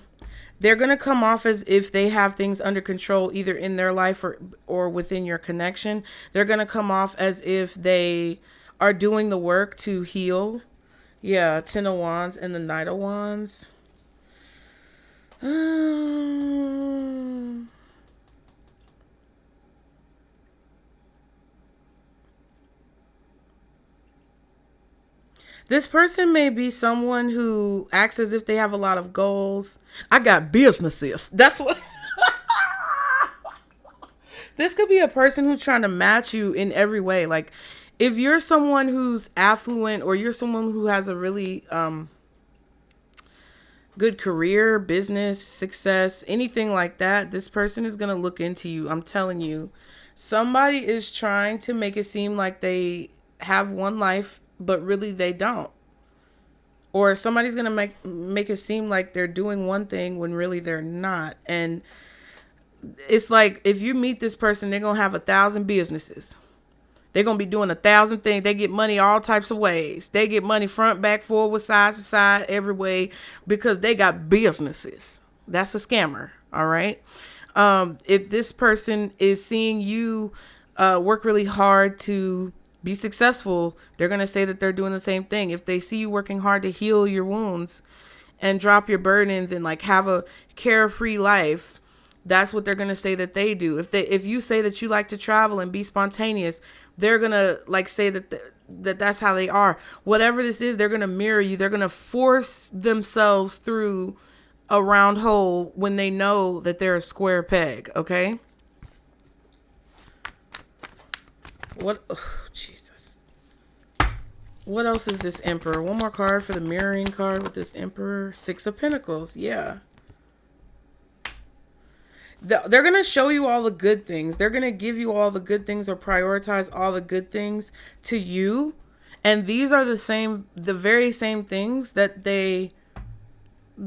They're going to come off as if they have things under control, either in their life or within your connection. They're going to come off as if they are doing the work to heal. Yeah, Ten of Wands and the Knight of Wands. This person may be someone who acts as if they have a lot of goals. I got businesses. That's what This could be a person who's trying to match you in every way. Like, if you're someone who's affluent, or you're someone who has a really good career, business, success, anything like that, this person is going to look into you. I'm telling you, somebody is trying to make it seem like they have one life, but really they don't. Or somebody's going to make it seem like they're doing one thing when really they're not. And it's like, if you meet this person, they're going to have 1,000 businesses. They're going to be doing 1,000 things. They get money all types of ways. They get money front, back, forward, side to side, every way, because they got businesses. That's a scammer. All right. If this person is seeing you work really hard to be successful, they're going to say that they're doing the same thing. If they see you working hard to heal your wounds and drop your burdens and like have a carefree life, that's what they're going to say that they do. If you say that you like to travel and be spontaneous, they're going to like say that that's how they are. Whatever this is, they're going to mirror you. They're going to force themselves through a round hole when they know that they're a square peg. Okay. What? Oh, Jesus. What else is this Emperor? One more card for the mirroring card with this Emperor. 6 of Pentacles. Yeah. They're going to show you all the good things. They're going to give you all the good things, or prioritize all the good things to you. And these are the very same things that they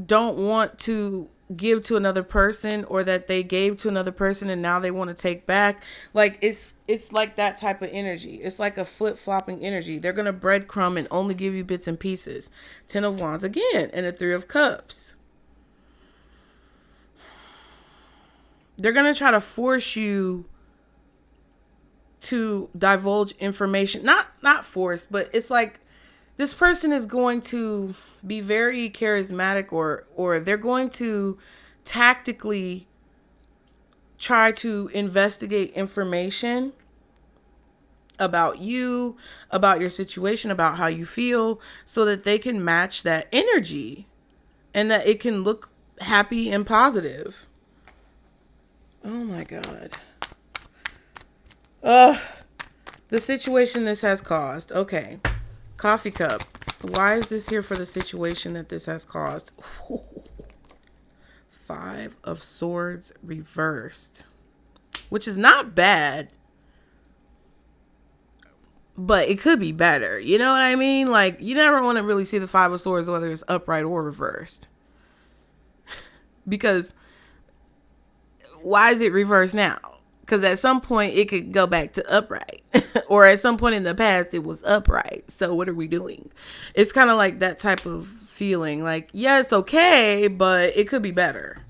don't want to give to another person, or that they gave to another person and now they want to take back. Like, it's like that type of energy. It's like a flip-flopping energy. They're going to breadcrumb and only give you bits and pieces. 10 of Wands again, and a 3 of Cups. They're going to try to force you to divulge information. Not force, but it's like this person is going to be very charismatic, or they're going to tactically try to investigate information about you, about your situation, about how you feel, so that they can match that energy and that it can look happy and positive. Oh my God. The situation this has caused. Okay. Coffee cup. Why is this here for the situation that this has caused? 5 of Swords reversed, which is not bad, but it could be better. You know what I mean? Like, you never want to really see the 5 of Swords, whether it's upright or reversed. Because why is it reversed now? Because at some point it could go back to upright. Or at some point in the past it was upright. So what are we doing? It's kind of like that type of feeling. Like, yeah, it's okay, but it could be better.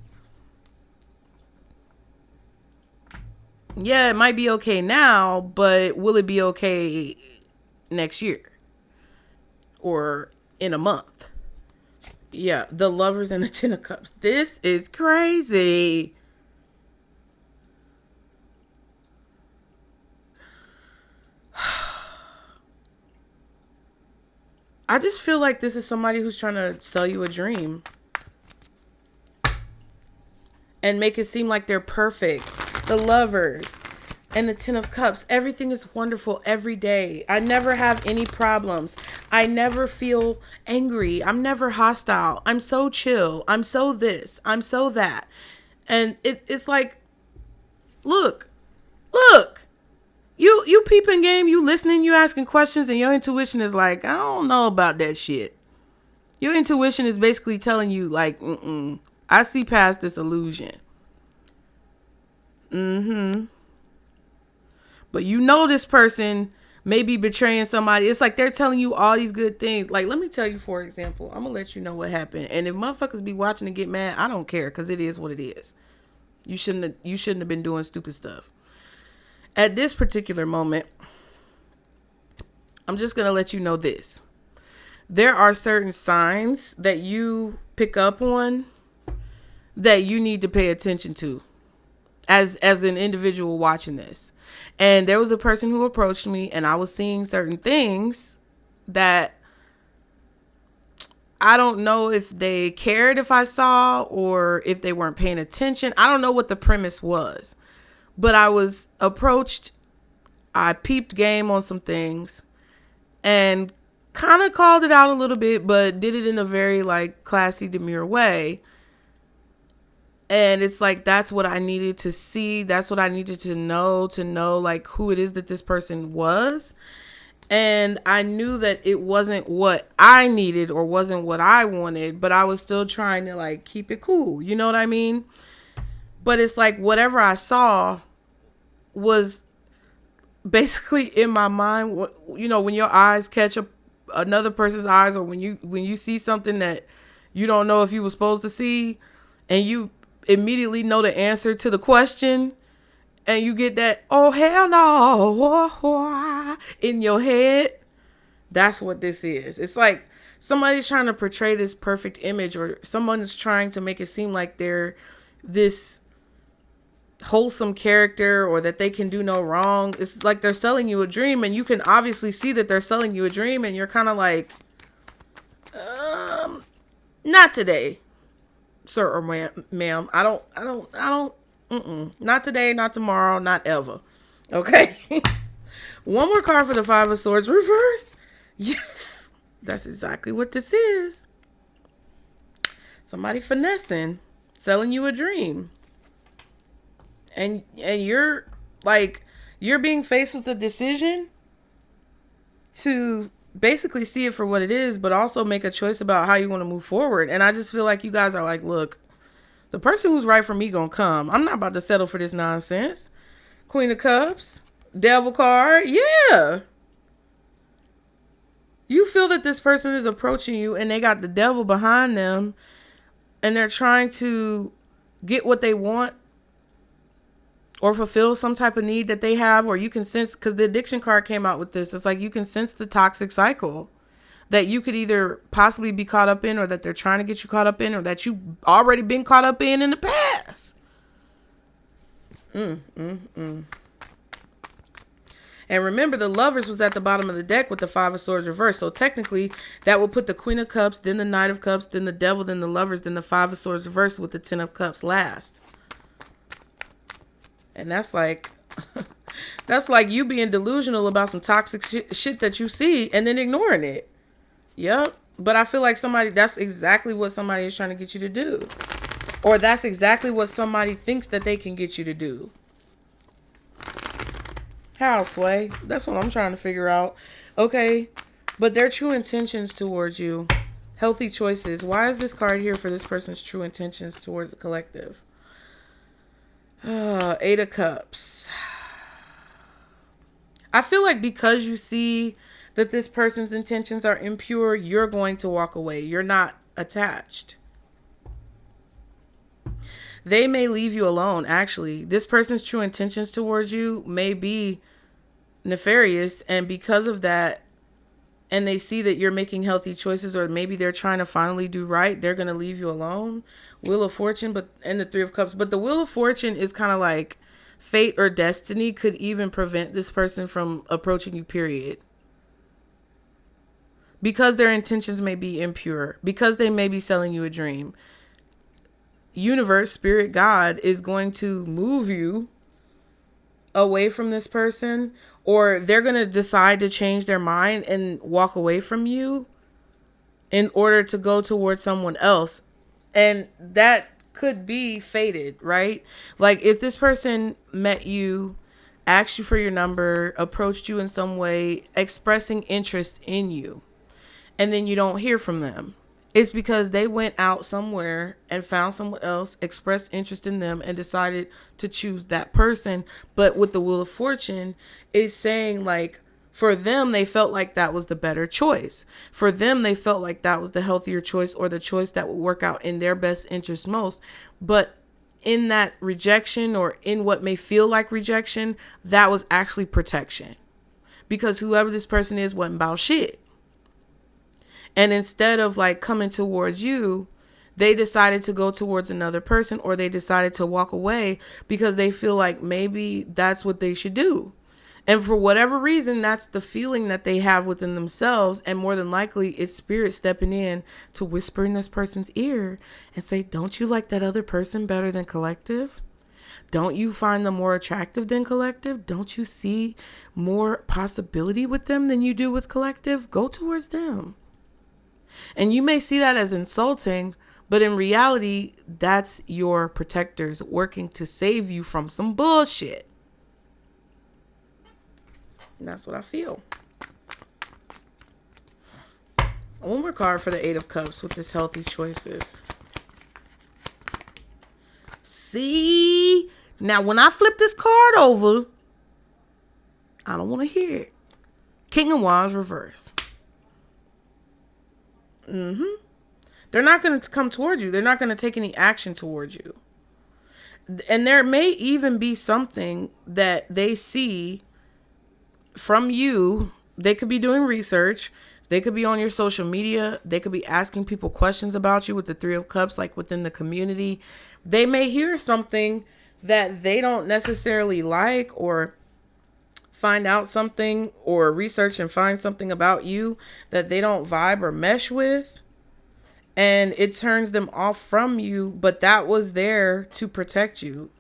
Yeah, it might be okay now, but will it be okay next year? Or in a month? Yeah, the Lovers and the 10 of Cups. This is crazy. I just feel like this is somebody who's trying to sell you a dream and make it seem like they're perfect. The Lovers and the 10 of Cups. Everything is wonderful every day. I never have any problems. I never feel angry. I'm never hostile. I'm so chill. I'm so this. I'm so that. And it's like, look. You peeping game, you listening, you asking questions, and your intuition is like, I don't know about that shit. Your intuition is basically telling you like, I see past this illusion. But you know this person may be betraying somebody. It's like they're telling you all these good things. Like, let me tell you, for example, I'm going to let you know what happened. And if motherfuckers be watching and get mad, I don't care, because it is what it is. You shouldn't have been doing stupid stuff. At this particular moment, I'm just going to let you know this. There are certain signs that you pick up on that you need to pay attention to as an individual watching this. And there was a person who approached me, and I was seeing certain things that I don't know if they cared if I saw, or if they weren't paying attention. I don't know what the premise was. But I was approached, I peeped game on some things and kind of called it out a little bit, but did it in a very like classy, demure way. And it's like, that's what I needed to see. That's what I needed to know like who it is that this person was. And I knew that it wasn't what I needed or wasn't what I wanted, but I was still trying to like keep it cool. You know what I mean? But it's like whatever I saw was basically in my mind. You know, when your eyes catch another person's eyes, or when you see something that you don't know if you were supposed to see, and you immediately know the answer to the question, and you get that, oh, hell no, in your head. That's what this is. It's like somebody's trying to portray this perfect image, or someone is trying to make it seem like they're this wholesome character, or that they can do no wrong. It's like they're selling you a dream, and you can obviously see that they're selling you a dream, and you're kind of like, not today, sir or ma'am. I don't, not today, not tomorrow, not ever. Okay. One more card for the Five of Swords reversed. Yes, that's exactly what this is. Somebody finessing, selling you a dream. And you're like, you're being faced with a decision to basically see it for what it is, but also make a choice about how you want to move forward. And I just feel like you guys are like, look, the person who's right for me gonna come. I'm not about to settle for this nonsense. Queen of Cups, Devil card. Yeah. You feel that this person is approaching you and they got the devil behind them, and they're trying to get what they want or fulfill some type of need that they have, or you can sense, because the addiction card came out with this. It's like you can sense the toxic cycle that you could either possibly be caught up in, or that they're trying to get you caught up in, or that you've already been caught up in the past. And remember, the Lovers was at the bottom of the deck with the Five of Swords reversed. So technically, that will put the Queen of Cups, then the Knight of Cups, then the Devil, then the Lovers, then the Five of Swords reversed with the Ten of Cups last. And that's like, that's like you being delusional about some toxic shit that you see and then ignoring it. Yep. But I feel like that's exactly what somebody is trying to get you to do. Or that's exactly what somebody thinks that they can get you to do. How, Sway? That's what I'm trying to figure out. Okay. But their true intentions towards you. Healthy choices. Why is this card here for this person's true intentions towards the collective? Eight of Cups. I feel like because you see that this person's intentions are impure, you're going to walk away. You're not attached. They may leave you alone, actually. This person's true intentions towards you may be nefarious, and because of that, and they see that you're making healthy choices, or maybe they're trying to finally do right, they're going to leave you alone. Wheel of Fortune, and the Three of Cups. But the Wheel of Fortune is kind of like fate or destiny could even prevent this person from approaching you, period. Because their intentions may be impure, because they may be selling you a dream. Universe, spirit, God is going to move you away from this person, or they're going to decide to change their mind and walk away from you in order to go towards someone else. And that could be fated, right? Like if this person met you, asked you for your number, approached you in some way, expressing interest in you, and then you don't hear from them, it's because they went out somewhere and found someone else, expressed interest in them, and decided to choose that person. But with the Wheel of Fortune, it's saying like, for them, they felt like that was the better choice. For them, they felt like that was the healthier choice, or the choice that would work out in their best interest most. But in that rejection, or in what may feel like rejection, that was actually protection. Because whoever this person is wasn't about shit. And instead of like coming towards you, they decided to go towards another person, or they decided to walk away because they feel like maybe that's what they should do. And for whatever reason, that's the feeling that they have within themselves. And more than likely, it's spirit stepping in to whisper in this person's ear and say, don't you like that other person better than collective? Don't you find them more attractive than collective? Don't you see more possibility with them than you do with collective? Go towards them. And you may see that as insulting, but in reality, that's your protectors working to save you from some bullshit. And that's what I feel. One more card for the Eight of Cups with this healthy choices. See? Now, when I flip this card over, I don't want to hear it. King of Wands reverse. They're not going to come towards you. They're not going to take any action towards you. And there may even be something that they see from you. They could be doing research. They could be on your social media. They could be asking people questions about you with the Three of Cups, like within the community. They may hear something that they don't necessarily like, or find out something, or research and find something about you that they don't vibe or mesh with. And it turns them off from you, but that was there to protect you.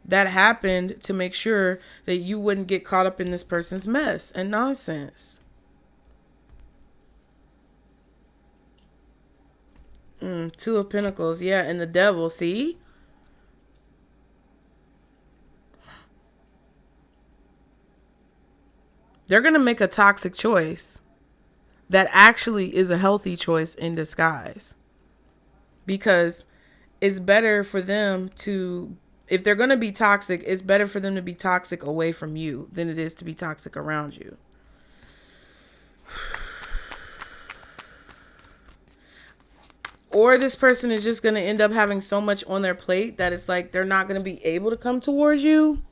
That happened to make sure that you wouldn't get caught up in this person's mess and nonsense. Two of Pentacles, yeah, and the Devil, see? They're going to make a toxic choice that actually is a healthy choice in disguise. Because it's better for them to, if they're going to be toxic, it's better for them to be toxic away from you than it is to be toxic around you. Or this person is just going to end up having so much on their plate that it's like they're not going to be able to come towards you.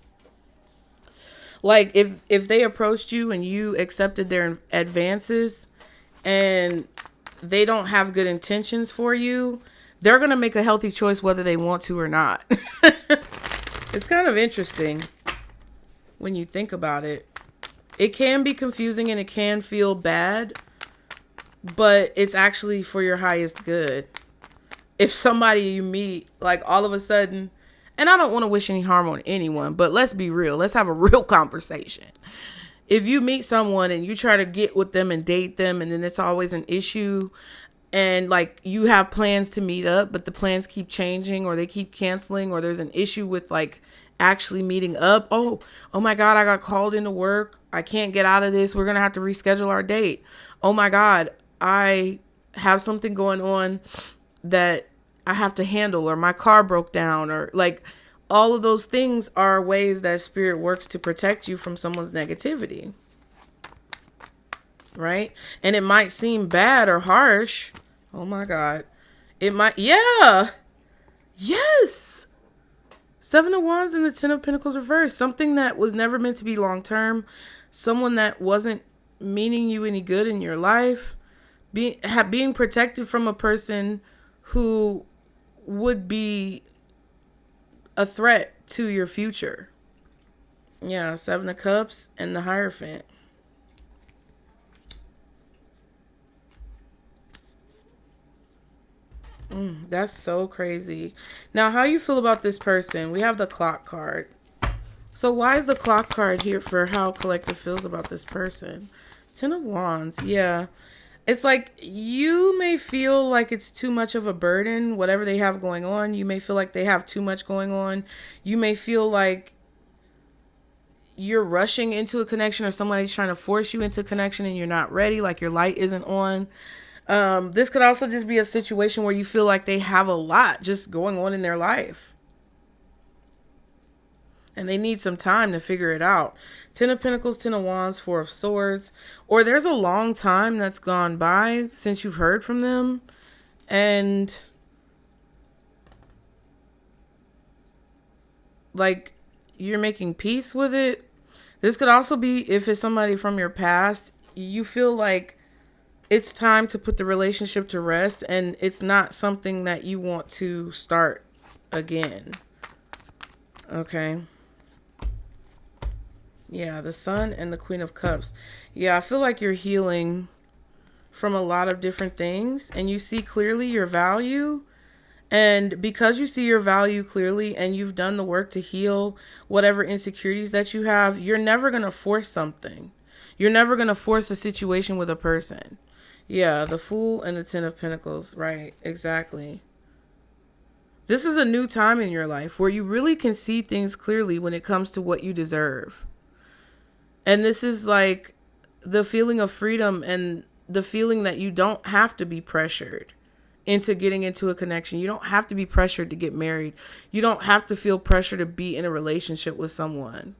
Like if they approached you and you accepted their advances and they don't have good intentions for you, they're going to make a healthy choice whether they want to or not. It's kind of interesting when you think about it. It can be confusing and it can feel bad, but it's actually for your highest good. If somebody you meet, like all of a sudden, and I don't want to wish any harm on anyone, but let's be real. Let's have a real conversation. If you meet someone and you try to get with them and date them, and then it's always an issue, and like you have plans to meet up, but the plans keep changing or they keep canceling, or there's an issue with like actually meeting up. Oh my God, I got called into work. I can't get out of this. We're going to have to reschedule our date. Oh my God, I have something going on that I have to handle, or my car broke down, or like all of those things are ways that spirit works to protect you from someone's negativity. Right? And it might seem bad or harsh. Oh my God. It might, yeah. Yes. Seven of Wands and the Ten of Pentacles reversed. Something that was never meant to be long term. Someone that wasn't meaning you any good in your life. Being protected from a person who would be a threat to your future. Yeah, Seven of Cups and the Hierophant. That's so crazy. Now, how you feel about this person? We have the Clock card. So why is the Clock card here for how collective feels about this person? Ten of Wands. Yeah. It's like you may feel like it's too much of a burden, whatever they have going on. You may feel like they have too much going on. You may feel like you're rushing into a connection, or somebody's trying to force you into a connection and you're not ready, like your light isn't on. This could also just be a situation where you feel like they have a lot just going on in their life. And they need some time to figure it out. Ten of Pentacles, Ten of Wands, Four of Swords. Or there's a long time that's gone by since you've heard from them. And like you're making peace with it. This could also be if it's somebody from your past. You feel like it's time to put the relationship to rest. And it's not something that you want to start again. Okay. Yeah, the Sun and the Queen of Cups. Yeah, I feel like you're healing from a lot of different things, and you see clearly your value, And because you see your value clearly and you've done the work to heal whatever insecurities that you have, you're never going to force something. You're never going to force a situation with a person. Yeah, the Fool and the Ten of Pentacles. Right, exactly. This is a new time in your life where you really can see things clearly when it comes to what you deserve. And this is like the feeling of freedom and the feeling that you don't have to be pressured into getting into a connection. You don't have to be pressured to get married. You don't have to feel pressure to be in a relationship with someone.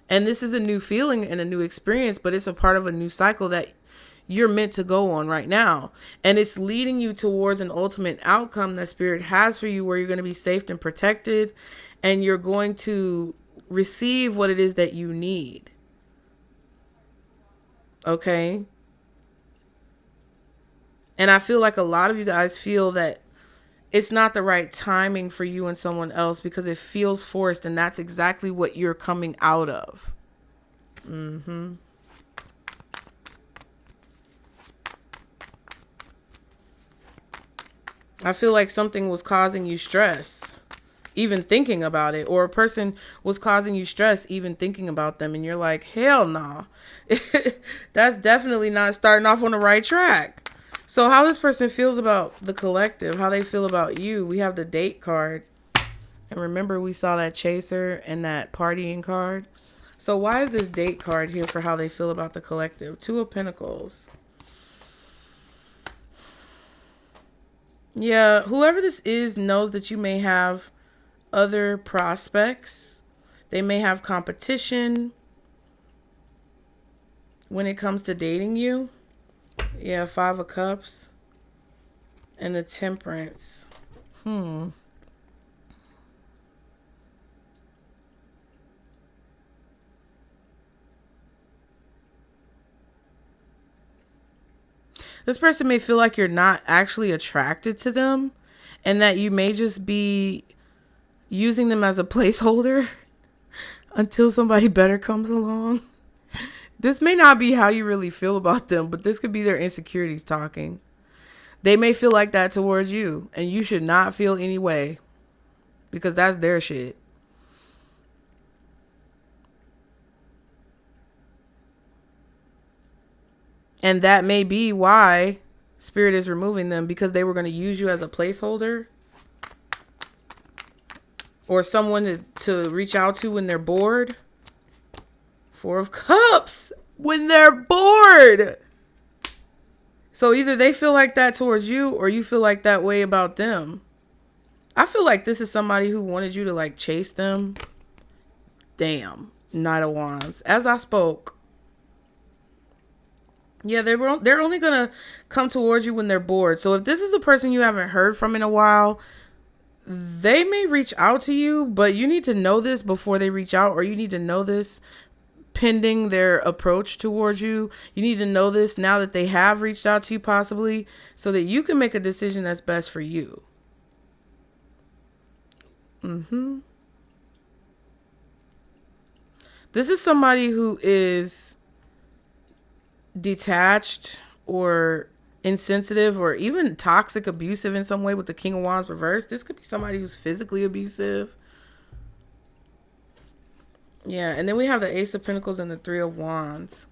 And this is a new feeling and a new experience, but it's a part of a new cycle that you're meant to go on right now. And it's leading you towards an ultimate outcome that Spirit has for you, where you're going to be safe and protected, and you're going to receive what it is that you need. Okay? And I feel like a lot of you guys feel that it's not the right timing for you and someone else because it feels forced, and that's exactly what you're coming out of. I feel like something was causing you stress, even thinking about it, or a person was causing you stress, even thinking about them. And you're like, hell nah, that's definitely not starting off on the right track. So how this person feels about the collective, how they feel about you. We have the Date card. And remember, we saw that Chaser and that Partying card. So why is this Date card here for how they feel about the collective? Two of Pentacles. Yeah, whoever this is knows that you may have other prospects. They may have competition when it comes to dating you. Yeah, Five of Cups and the Temperance. This person may feel like you're not actually attracted to them, and that you may just be using them as a placeholder until somebody better comes along. This may not be how you really feel about them, but this could be their insecurities talking. They may feel like that towards you, and you should not feel any way, because that's their shit. And that may be why Spirit is removing them, because they were going to use you as a placeholder or someone to reach out to when they're bored. Four of Cups, when they're bored. So either they feel like that towards you, or you feel like that way about them. I feel like this is somebody who wanted you to like chase them. Damn. Knight of Wands. As I spoke. Yeah, they're only going to come towards you when they're bored. So if this is a person you haven't heard from in a while, they may reach out to you, but you need to know this before they reach out, or you need to know this pending their approach towards you. You need to know this now that they have reached out to you, possibly, so that you can make a decision that's best for you. This is somebody who is detached or insensitive or even toxic, abusive in some way with the King of Wands reversed. This could be somebody who's physically abusive. Yeah, and then we have the Ace of Pentacles and the Three of Wands.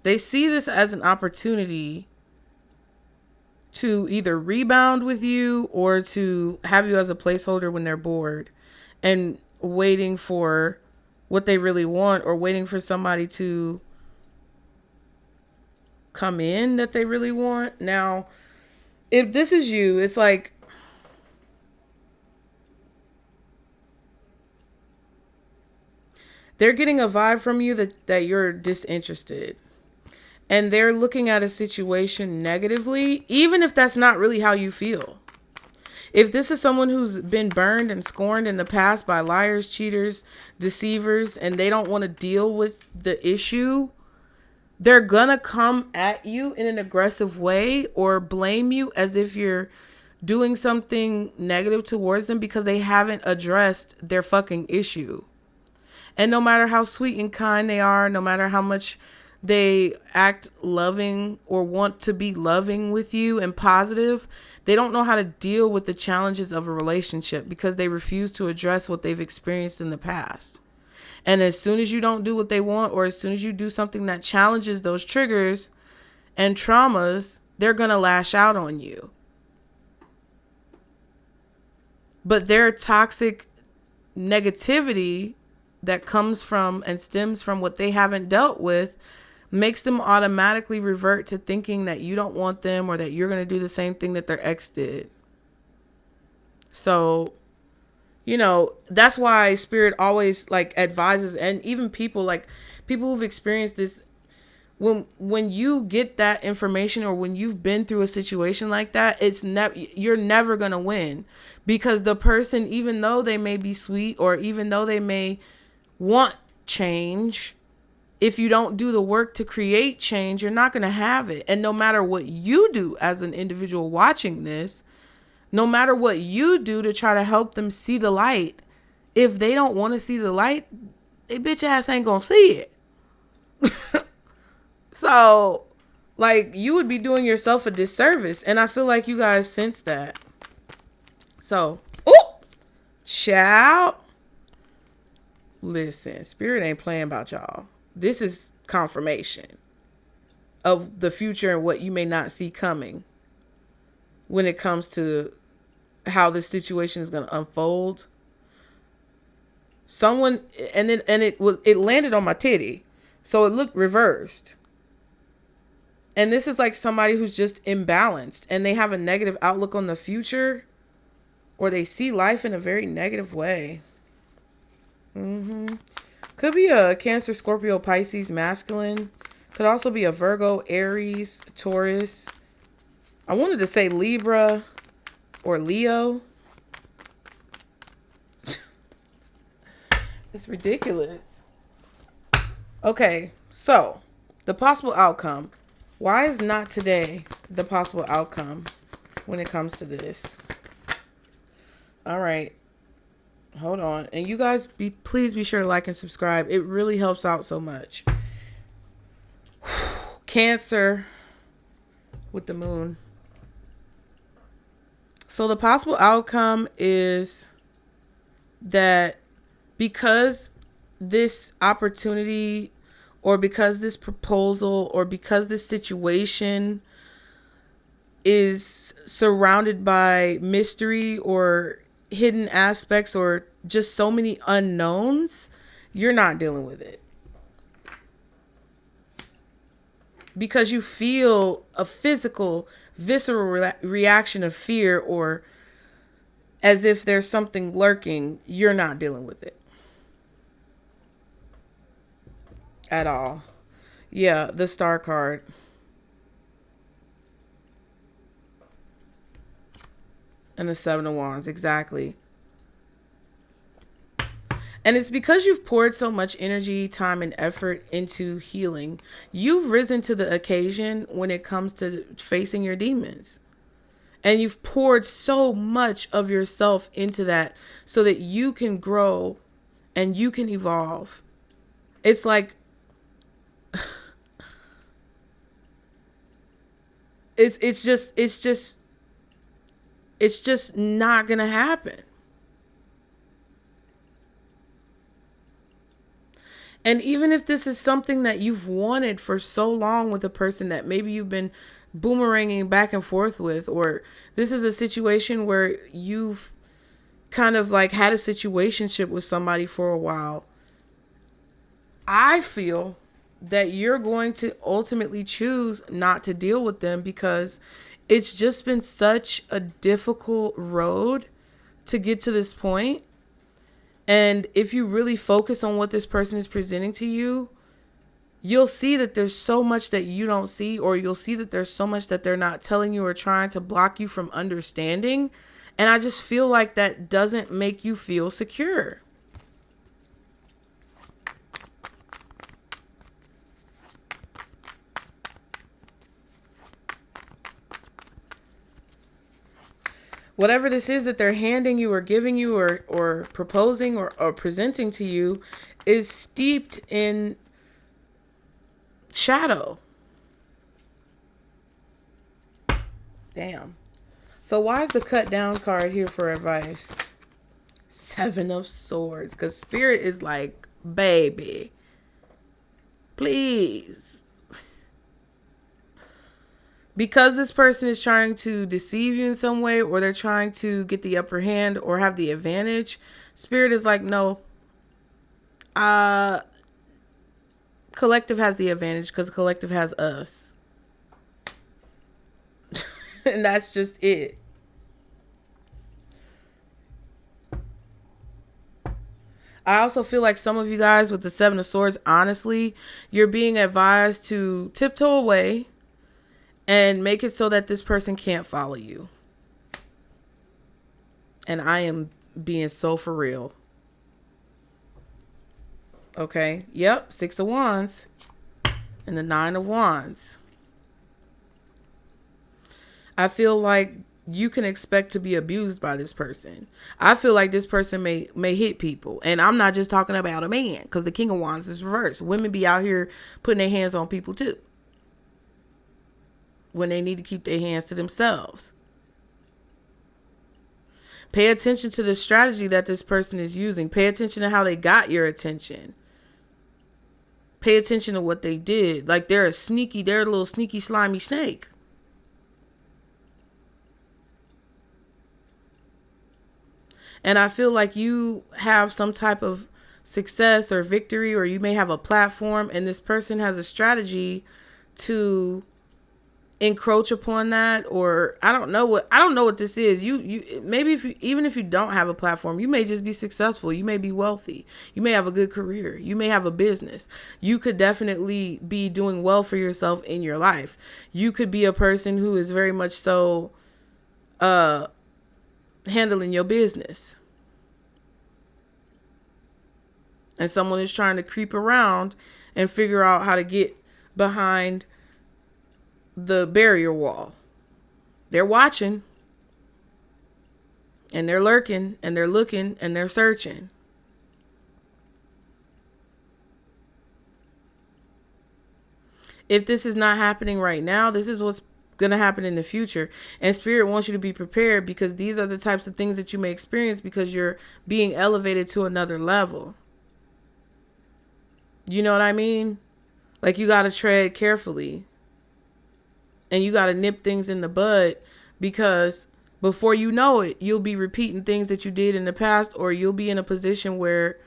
They see this as an opportunity to either rebound with you or to have you as a placeholder when they're bored and waiting for what they really want, or waiting for somebody to come in that they really want. Now, if this is you, it's like they're getting a vibe from you that you're disinterested. And they're looking at a situation negatively, even if that's not really how you feel. If this is someone who's been burned and scorned in the past by liars, cheaters, deceivers, and they don't want to deal with the issue, they're gonna come at you in an aggressive way or blame you as if you're doing something negative towards them because they haven't addressed their fucking issue. And no matter how sweet and kind they are, no matter how much they act loving or want to be loving with you and positive, they don't know how to deal with the challenges of a relationship because they refuse to address what they've experienced in the past. And as soon as you don't do what they want, or as soon as you do something that challenges those triggers and traumas, they're going to lash out on you. But their toxic negativity that comes from and stems from what they haven't dealt with makes them automatically revert to thinking that you don't want them or that you're going to do the same thing that their ex did. So, you know, that's why Spirit always like advises, and even people who've experienced this, when you get that information or when you've been through a situation like that, you're never going to win, because the person, even though they may be sweet or even though they may want change, if you don't do the work to create change, you're not going to have it. And no matter what you do as an individual watching this, no matter what you do to try to help them see the light, if they don't want to see the light, they bitch ass ain't going to see it. So, like, you would be doing yourself a disservice. And I feel like you guys sense that. So, child. Listen, Spirit ain't playing about y'all. This is confirmation of the future and what you may not see coming when it comes to how this situation is going to unfold. It landed on my titty, so it looked reversed. And this is like somebody who's just imbalanced and they have a negative outlook on the future, or they see life in a very negative way. Could be a Cancer, Scorpio, Pisces, masculine. Could also be a Virgo, Aries, Taurus. I wanted to say Libra or Leo. It's ridiculous. Okay, so the possible outcome. Why is not today the possible outcome when it comes to this? All right. Hold on. And you guys, please be sure to like and subscribe. It really helps out so much. Cancer with the moon. So the possible outcome is that because this opportunity, or because this proposal, or because this situation is surrounded by mystery or hidden aspects or just so many unknowns, you're not dealing with it. Because you feel a physical, visceral reaction of fear, or as if there's something lurking, you're not dealing with it at all. Yeah, the Star card. And the Seven of Wands, exactly. And it's because you've poured so much energy, time, and effort into healing. You've risen to the occasion when it comes to facing your demons. And you've poured so much of yourself into that so that you can grow and you can evolve. It's like, it's just not gonna happen. And even if this is something that you've wanted for so long with a person that maybe you've been boomeranging back and forth with, or this is a situation where you've kind of like had a situationship with somebody for a while, I feel that you're going to ultimately choose not to deal with them because it's just been such a difficult road to get to this point. And if you really focus on what this person is presenting to you, you'll see that there's so much that you don't see, or you'll see that there's so much that they're not telling you or trying to block you from understanding. And I just feel like that doesn't make you feel secure. Whatever this is that they're handing you or giving you or proposing or presenting to you is steeped in shadow. Damn. So why is the cut down card here for advice? 7 of Swords. Because Spirit is like, baby, please. Because this person is trying to deceive you in some way, or they're trying to get the upper hand or have the advantage, Spirit is like, no. Collective has the advantage because collective has us. And that's just it. I also feel like some of you guys with the 7 of Swords, honestly, you're being advised to tiptoe away and make it so that this person can't follow you. And I am being so for real. Okay. Yep. 6 of Wands and the 9 of Wands. I feel like you can expect to be abused by this person. I feel like this person may hit people. And I'm not just talking about a man, because the King of Wands is reversed. Women be out here putting their hands on people too, when they need to keep their hands to themselves. Pay attention to the strategy that this person is using. Pay attention to how they got your attention. Pay attention to what they did. Like they're a little sneaky, slimy snake. And I feel like you have some type of success or victory, or you may have a platform, and this person has a strategy to encroach upon that. Or I don't know what this is. You maybe even if you don't have a platform, you may just be successful. You may be wealthy. You may have a good career. You may have a business. You could definitely be doing well for yourself in your life. You could be a person who is very much so handling your business, and someone is trying to creep around and figure out how to get behind the barrier wall. They're watching, and they're lurking, and they're looking, and they're searching. If this is not happening right now, this is what's going to happen in the future. And Spirit wants you to be prepared, because these are the types of things that you may experience because you're being elevated to another level. You know what I mean? Like, you got to tread carefully, and you got to nip things in the bud, because before you know it, you'll be repeating things that you did in the past, or you'll be in a position where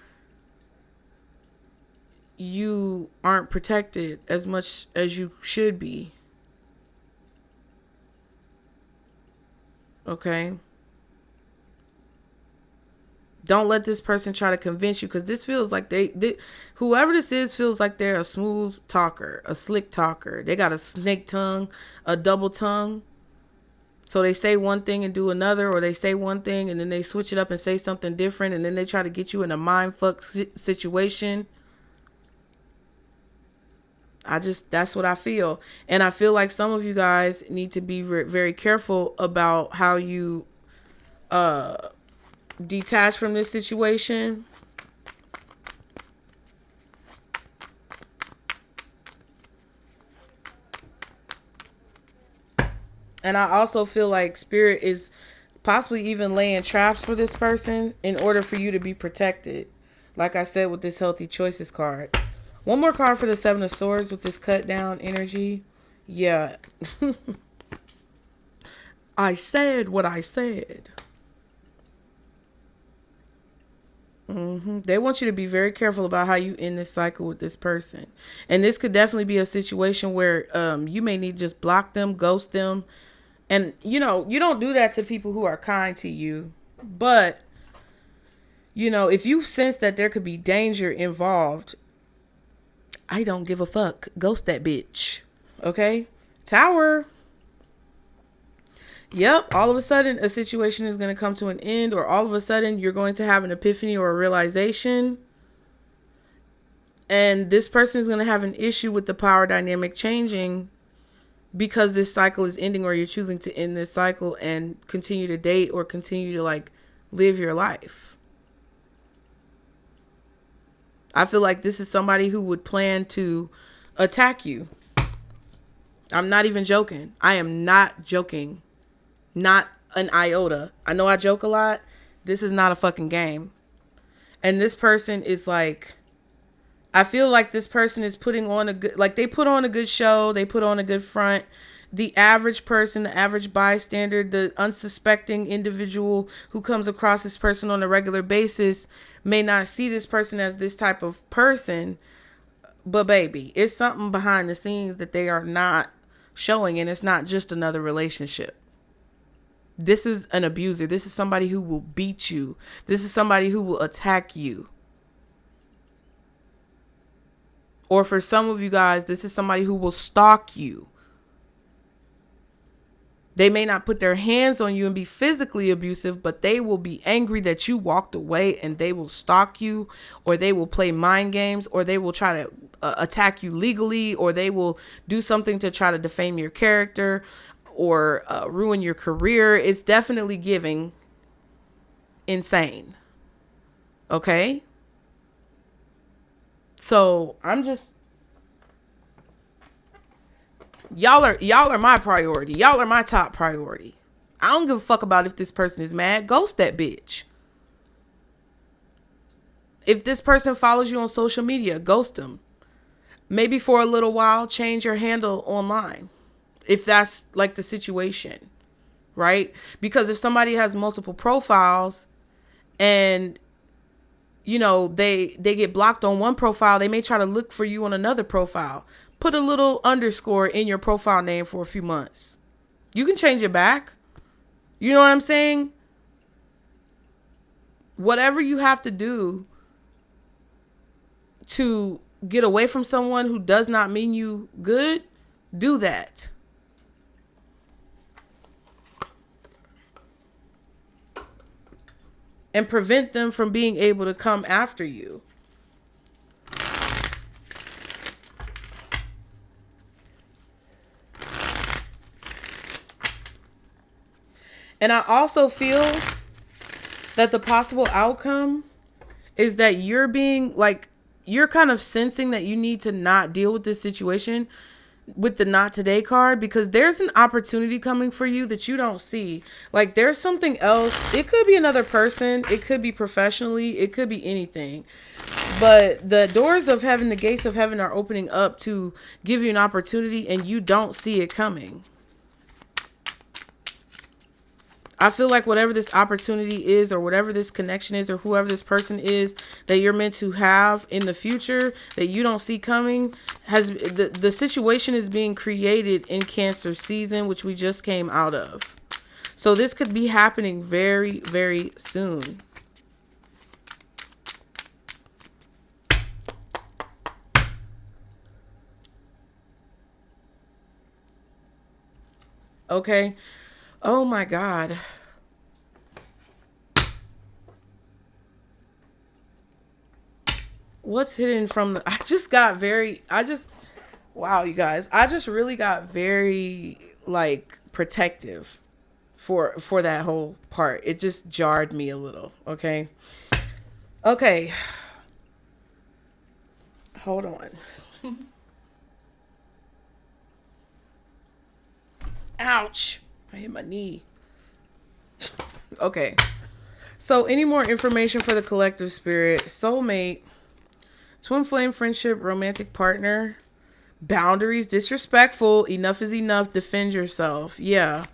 you aren't protected as much as you should be. Okay? Don't let this person try to convince you, because this feels like whoever this is feels like they're a smooth talker, a slick talker. They got a snake tongue, a double tongue. So they say one thing and do another, or they say one thing and then they switch it up and say something different, and then they try to get you in a mind fuck situation. That's what I feel. And I feel like some of you guys need to be very careful about how you detach from this situation. And I also feel like Spirit is possibly even laying traps for this person in order for you to be protected. Like I said, with this Healthy Choices card. One more card for the 7 of Swords with this cut down energy. Yeah. I said what I said. They want you to be very careful about how you end this cycle with this person. And this could definitely be a situation where you may need to just block them, ghost them. And, you don't do that to people who are kind to you. But, if you sense that there could be danger involved, I don't give a fuck. Ghost that bitch. Okay? Tower. Yep. All of a sudden, a situation is going to come to an end, or all of a sudden you're going to have an epiphany or a realization. And this person is going to have an issue with the power dynamic changing, because this cycle is ending, or you're choosing to end this cycle and continue to date or continue to live your life. I feel like this is somebody who would plan to attack you. I'm not even joking. I am not joking. Not an iota. I know I joke a lot. This is not a fucking game. And this person is like, I feel like this person is putting on a good, like they put on a good show. They put on a good front. The average person, the average bystander, the unsuspecting individual who comes across this person on a regular basis may not see this person as this type of person. But baby, it's something behind the scenes that they are not showing. And it's not just another relationship. This is an abuser. This is somebody who will beat you. This is somebody who will attack you. Or for some of you guys, this is somebody who will stalk you. They may not put their hands on you and be physically abusive, but they will be angry that you walked away, and they will stalk you, or they will play mind games, or they will try to attack you legally, or they will do something to try to defame your character or ruin your career. It's definitely giving insane. Okay? So I'm just, y'all are my priority. Y'all are my top priority. I don't give a fuck about if this person is mad. Ghost that bitch. If this person follows you on social media, ghost them. Maybe for a little while, change your handle online. If that's like the situation, right? Because if somebody has multiple profiles and, you know, they get blocked on one profile, they may try to look for you on another profile. Put a little underscore in your profile name for a few months. You can change it back. You know what I'm saying? Whatever you have to do to get away from someone who does not mean you good, do that. And prevent them from being able to come after you. And I also feel that the possible outcome is that you're being like, you're kind of sensing that you need to not deal with this situation with the not today card, because there's an opportunity coming for you that you don't see. Like there's something else. It could be another person. It could be professionally. It could be anything. But the doors of heaven, the gates of heaven are opening up to give you an opportunity, and you don't see it coming. I feel like whatever this opportunity is, or whatever this connection is, or whoever this person is that you're meant to have in the future that you don't see coming, has the situation is being created in Cancer season, which we just came out of. So this could be happening very, very soon. Okay. Oh my God. What's hidden from the, wow, you guys, I just really got very like protective for that whole part. It just jarred me a little. Okay. Okay. Hold on. Ouch. I hit my knee. Okay. So any more information for the collective spirit? Soulmate, twin flame friendship, romantic partner, boundaries, disrespectful, enough is enough, defend yourself. Yeah.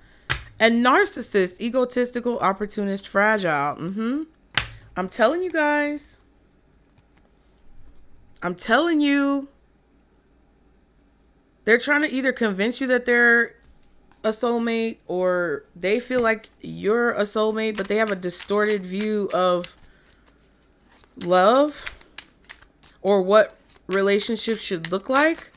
And narcissist, egotistical, opportunist, fragile. I'm telling you guys. I'm telling you. They're trying to either convince you that they're a soulmate, or they feel like you're a soulmate, but they have a distorted view of love or what relationships should look like.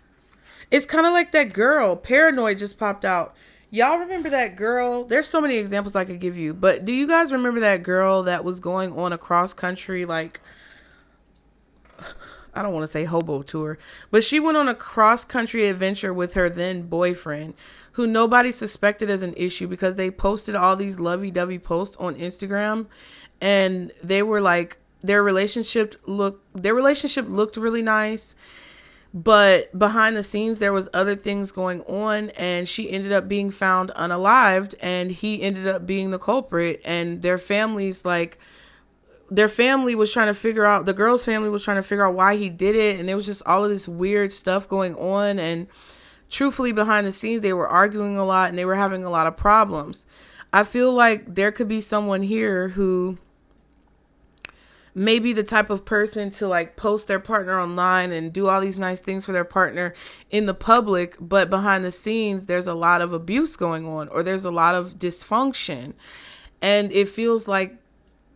It's kind of like that girl, Paranoid, just popped out. Y'all remember that girl? There's so many examples I could give you, but do you guys remember that girl that was going on a cross country, like, I don't want to say hobo tour, but she went on a cross country adventure with her then boyfriend, who nobody suspected as an issue because they posted all these lovey-dovey posts on Instagram, and they were like, their relationship looked really nice. But behind the scenes, there was other things going on, and she ended up being found unalived, and he ended up being the culprit. And their families, like, their family was trying to figure out, the girl's family was trying to figure out why he did it. And there was just all of this weird stuff going on. And truthfully, behind the scenes, they were arguing a lot and they were having a lot of problems. I feel like there could be someone here who may be the type of person to like post their partner online and do all these nice things for their partner in the public, but behind the scenes, there's a lot of abuse going on, or there's a lot of dysfunction. And it feels like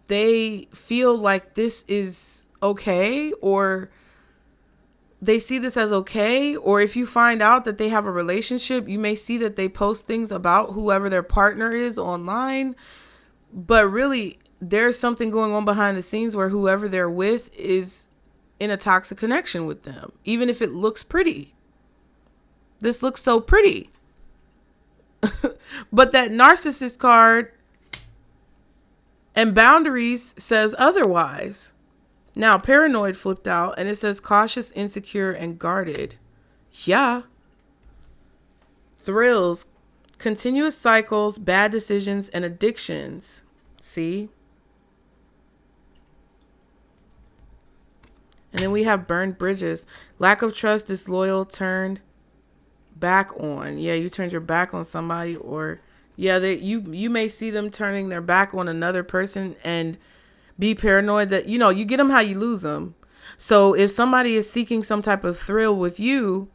they feel like this is okay, or they see this as okay. Or if you find out that they have a relationship, you may see that they post things about whoever their partner is online, but really there's something going on behind the scenes where whoever they're with is in a toxic connection with them, even if it looks pretty. This looks so pretty. But that narcissist card and boundaries says otherwise. Now, paranoid flipped out and it says cautious, insecure, and guarded. Yeah. Thrills, continuous cycles, bad decisions, and addictions. See? And then we have burned bridges. Lack of trust, disloyal, turned back on. Yeah, you turned your back on somebody, or yeah, you may see them turning their back on another person and be paranoid that, you know, you get them how you lose them. So if somebody is seeking some type of thrill with you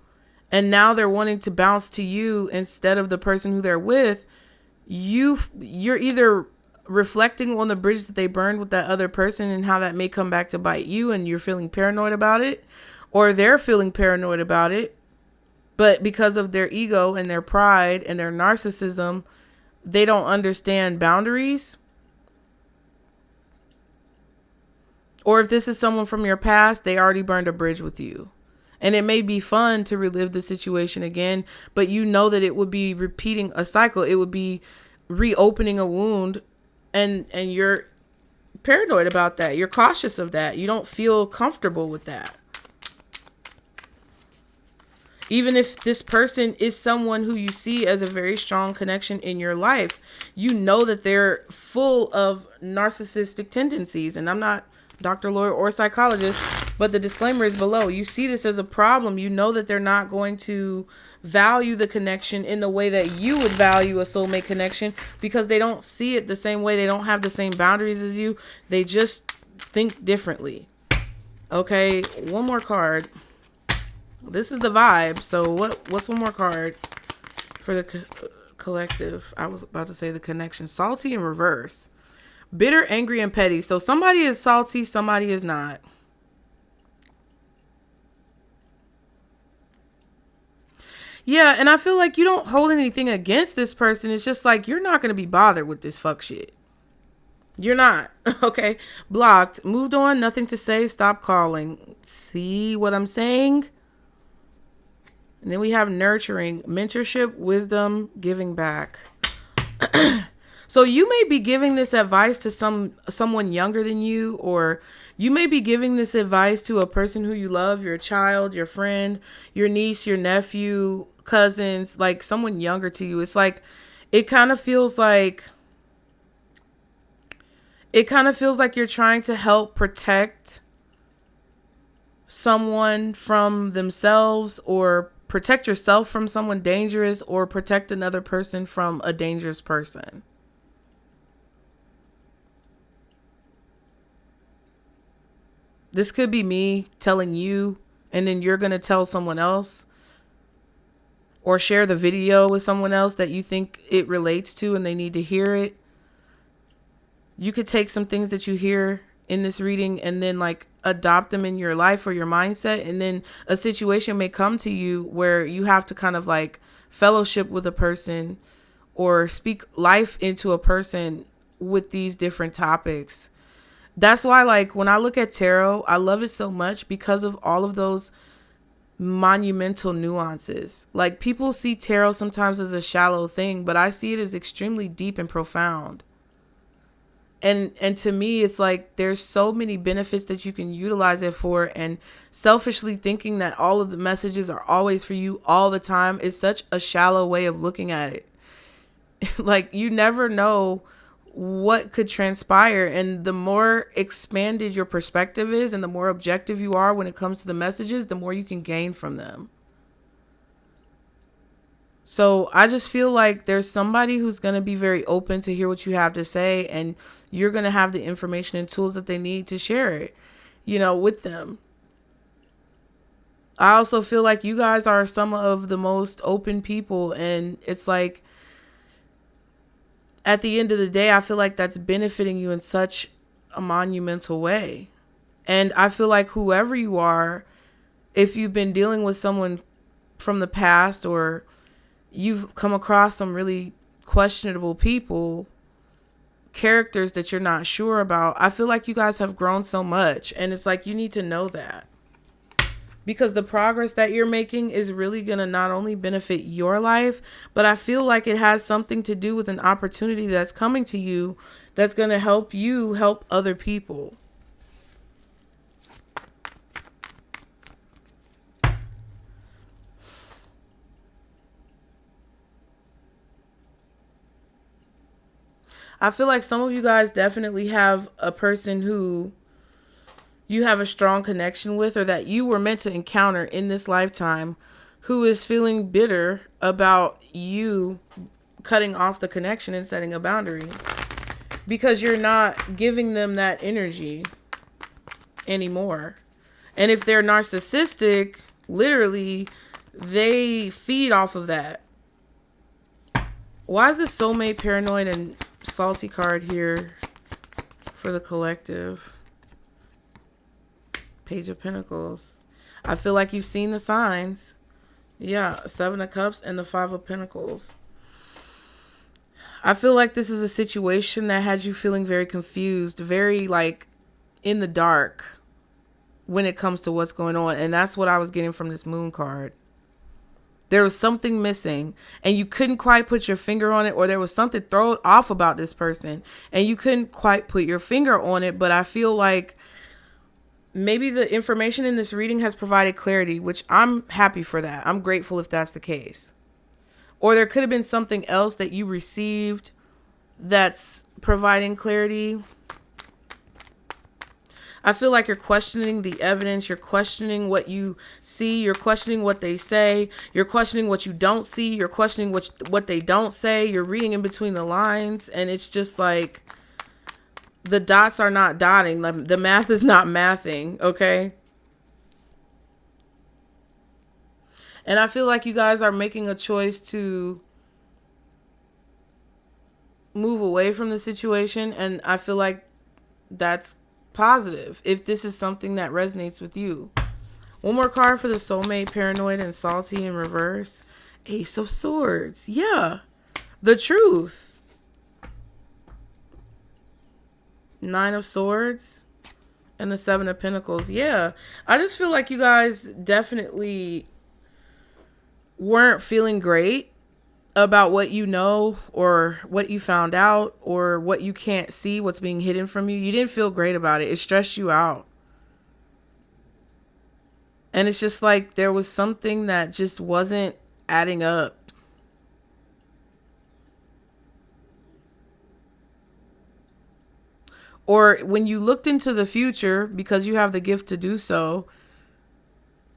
and now they're wanting to bounce to you instead of the person who they're with, you're either reflecting on the bridge that they burned with that other person and how that may come back to bite you, and you're feeling paranoid about it, or they're feeling paranoid about it. But because of their ego and their pride and their narcissism, they don't understand boundaries. Or if this is someone from your past, they already burned a bridge with you. And it may be fun to relive the situation again, but you know that it would be repeating a cycle. It would be reopening a wound, and you're paranoid about that. You're cautious of that. You don't feel comfortable with that. Even if this person is someone who you see as a very strong connection in your life, you know that they're full of narcissistic tendencies. And I'm not doctor, lawyer, or psychologist, but the disclaimer is below. You see this as a problem. You know that they're not going to value the connection in the way that you would value a soulmate connection, because they don't see it the same way. They don't have the same boundaries as you. They just think differently. Okay, one more card. This is the vibe. So what's one more card for the collective? I was about to say the connection. Salty in reverse. Bitter, angry, and petty. So somebody is salty, somebody is not. Yeah, and I feel like you don't hold anything against this person. It's just like, you're not going to be bothered with this fuck shit. You're not. Okay. Blocked. Moved on. Nothing to say. Stop calling. See what I'm saying? And then we have nurturing, mentorship, wisdom, giving back. So you may be giving this advice to someone younger than you, or you may be giving this advice to a person who you love, your child, your friend, your niece, your nephew, cousins, like someone younger to you. It's like, it kind of feels like you're trying to help protect someone from themselves, or protect yourself from someone dangerous, or protect another person from a dangerous person. This could be me telling you, and then you're going to tell someone else, or share the video with someone else that you think it relates to and they need to hear it. You could take some things that you hear in this reading and then like adopt them in your life or your mindset. And then a situation may come to you where you have to kind of like fellowship with a person or speak life into a person with these different topics. That's why, like, when I look at tarot, I love it so much because of all of those monumental nuances. Like, people see tarot sometimes as a shallow thing, but I see it as extremely deep and profound. And to me, it's like there's so many benefits that you can utilize it for, and selfishly thinking that all of the messages are always for you all the time is such a shallow way of looking at it. Like, you never know what could transpire, and the more expanded your perspective is and the more objective you are when it comes to the messages, the more you can gain from them. So I just feel like there's somebody who's going to be very open to hear what you have to say, and you're going to have the information and tools that they need to share it, with them. I also feel like you guys are some of the most open people, and it's like, at the end of the day, I feel like that's benefiting you in such a monumental way. And I feel like whoever you are, if you've been dealing with someone from the past, or you've come across some really questionable people, characters that you're not sure about, I feel like you guys have grown so much. And it's like, you need to know that. Because the progress that you're making is really going to not only benefit your life, but I feel like it has something to do with an opportunity that's coming to you that's going to help you help other people. I feel like some of you guys definitely have a person who you have a strong connection with, or that you were meant to encounter in this lifetime, who is feeling bitter about you cutting off the connection and setting a boundary because you're not giving them that energy anymore. And if they're narcissistic, literally, they feed off of that. Why is the soulmate, paranoid, and salty card here for the collective? Page of Pentacles. I feel like you've seen the signs. Yeah, 7 of Cups and the 5 of Pentacles. I feel like this is a situation that had you feeling very confused, very like in the dark when it comes to what's going on. And that's what I was getting from this Moon card. There was something missing and you couldn't quite put your finger on it, or there was something thrown off about this person and you couldn't quite put your finger on it. But I feel like maybe the information in this reading has provided clarity, which I'm happy for that. I'm grateful if that's the case. Or there could have been something else that you received that's providing clarity. I feel like you're questioning the evidence. You're questioning what you see. You're questioning what they say. You're questioning what you don't see. You're questioning what they don't say. You're reading in between the lines. And it's just like the dots are not dotting. Like the math is not mathing. Okay. And I feel like you guys are making a choice to move away from the situation. And I feel like that's positive if this is something that resonates with you. One more card for the soulmate, paranoid, and salty in reverse. Ace of Swords. Yeah. The truth. 9 of Swords. And the 7 of Pentacles. Yeah. I just feel like you guys definitely weren't feeling great about what you know, or what you found out, or what you can't see, what's being hidden from you. You didn't feel great about it. It stressed you out. And it's just like there was something that just wasn't adding up. Or when you looked into the future, because you have the gift to do so,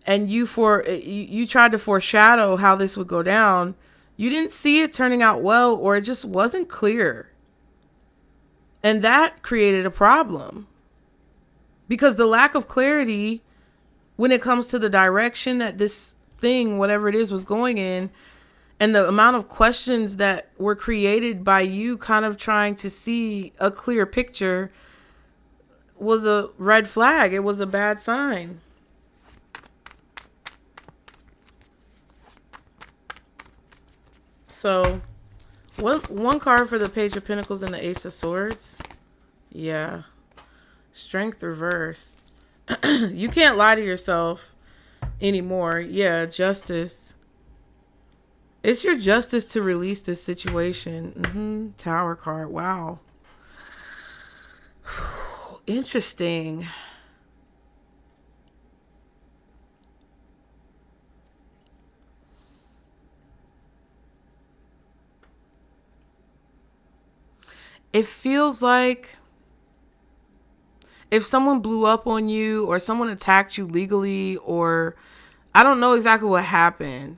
and you tried to foreshadow how this would go down, you didn't see it turning out well, or it just wasn't clear. And that created a problem. Because the lack of clarity when it comes to the direction that this thing, whatever it is, was going in, and the amount of questions that were created by you kind of trying to see a clear picture, was a red flag. It was a bad sign. So, one card for the Page of Pentacles and the Ace of Swords. Yeah. Strength reverse. You can't lie to yourself anymore. Yeah, justice. It's your justice to release this situation. Tower card. Wow. Interesting. It feels like if someone blew up on you or someone attacked you legally, or I don't know exactly what happened,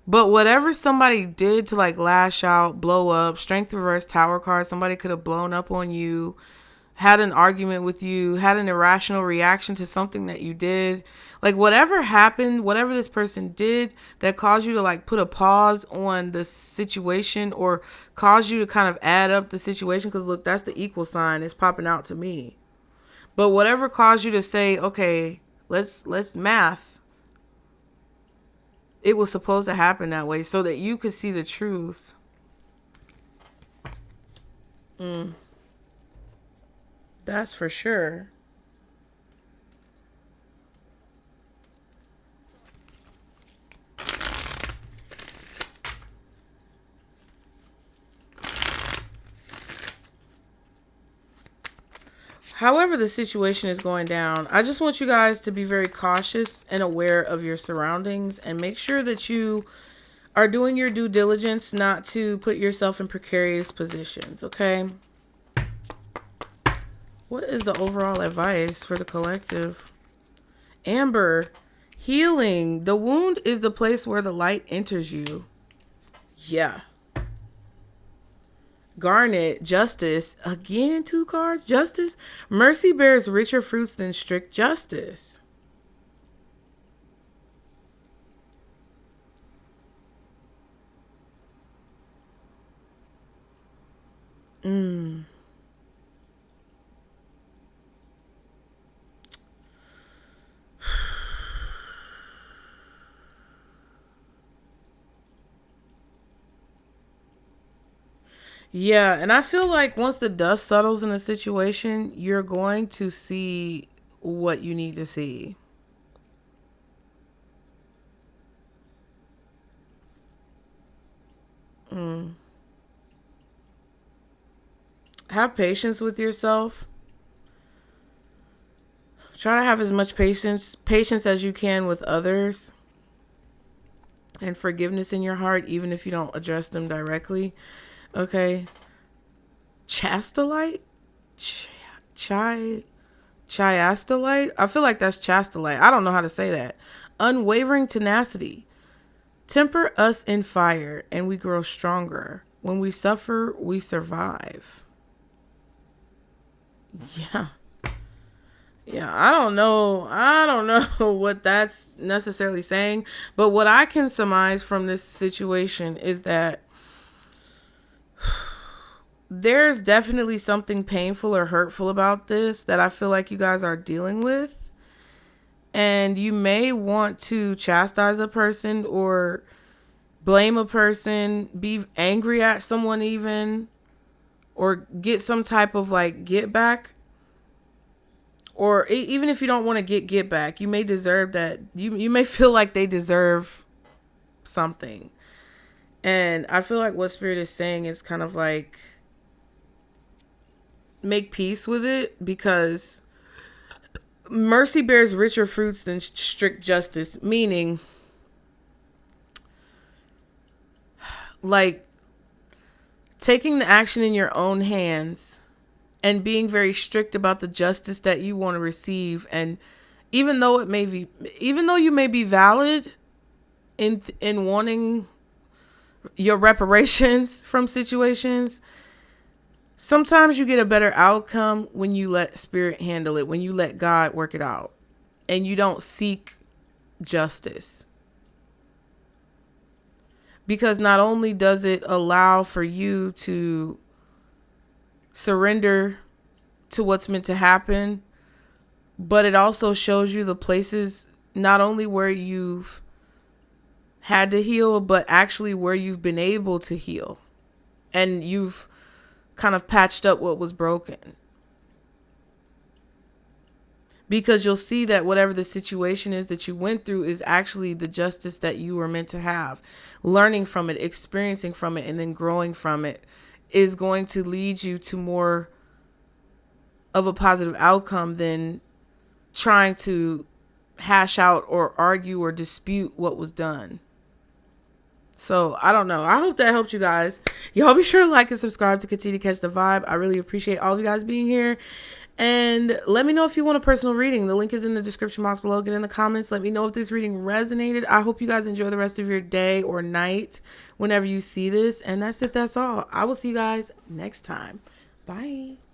but whatever somebody did to like lash out, blow up, strength reverse tower card, somebody could have blown up on you, had an argument with you, had an irrational reaction to something that you did. Like whatever happened, whatever this person did that caused you to like put a pause on the situation or caused you to kind of add up the situation. Because look, that's the equal sign. It's popping out to me. But whatever caused you to say, okay, let's math. It was supposed to happen that way so that you could see the truth. That's for sure. However the situation is going down, I just want you guys to be very cautious and aware of your surroundings and make sure that you are doing your due diligence not to put yourself in precarious positions, okay? What is the overall advice for the collective? Amber, healing. The wound is the place where the light enters you. Yeah. Garnet, justice. Again, 2 cards. Justice. Mercy bears richer fruits than strict justice. Yeah, and I feel like once the dust settles in a situation, you're going to see what you need to see. Have patience with yourself. Try to have as much patience as you can with others, and forgiveness in your heart, even if you don't address them directly. Okay. Chastolite? Chiastolite? I feel like that's chastolite. I don't know how to say that. Unwavering tenacity. Temper us in fire, and we grow stronger. When we suffer, we survive. Yeah. Yeah, I don't know. I don't know what that's necessarily saying. But what I can surmise from this situation is that there's definitely something painful or hurtful about this that I feel like you guys are dealing with. And you may want to chastise a person or blame a person, be angry at someone even, or get some type of like get back. Or even if you don't want to get back, you may deserve that. You may feel like they deserve something. And I feel like what Spirit is saying is kind of like make peace with it, because mercy bears richer fruits than strict justice, meaning like taking the action in your own hands and being very strict about the justice that you want to receive. And even though you may be valid in wanting your reparations from situations, sometimes you get a better outcome when you let Spirit handle it, when you let God work it out, and you don't seek justice. Because not only does it allow for you to surrender to what's meant to happen, but it also shows you the places not only where you've had to heal, but actually where you've been able to heal. And you've kind of patched up what was broken. Because you'll see that whatever the situation is that you went through is actually the justice that you were meant to have. Learning from it, experiencing from it, and then growing from it is going to lead you to more of a positive outcome than trying to hash out or argue or dispute what was done. So I don't know. I hope that helped you guys. Y'all be sure to like and subscribe to continue to catch the vibe. I really appreciate all of you guys being here. And let me know if you want a personal reading. The link is in the description box below. Get in the comments. Let me know if this reading resonated. I hope you guys enjoy the rest of your day or night whenever you see this. And that's it. That's all. I will see you guys next time. Bye.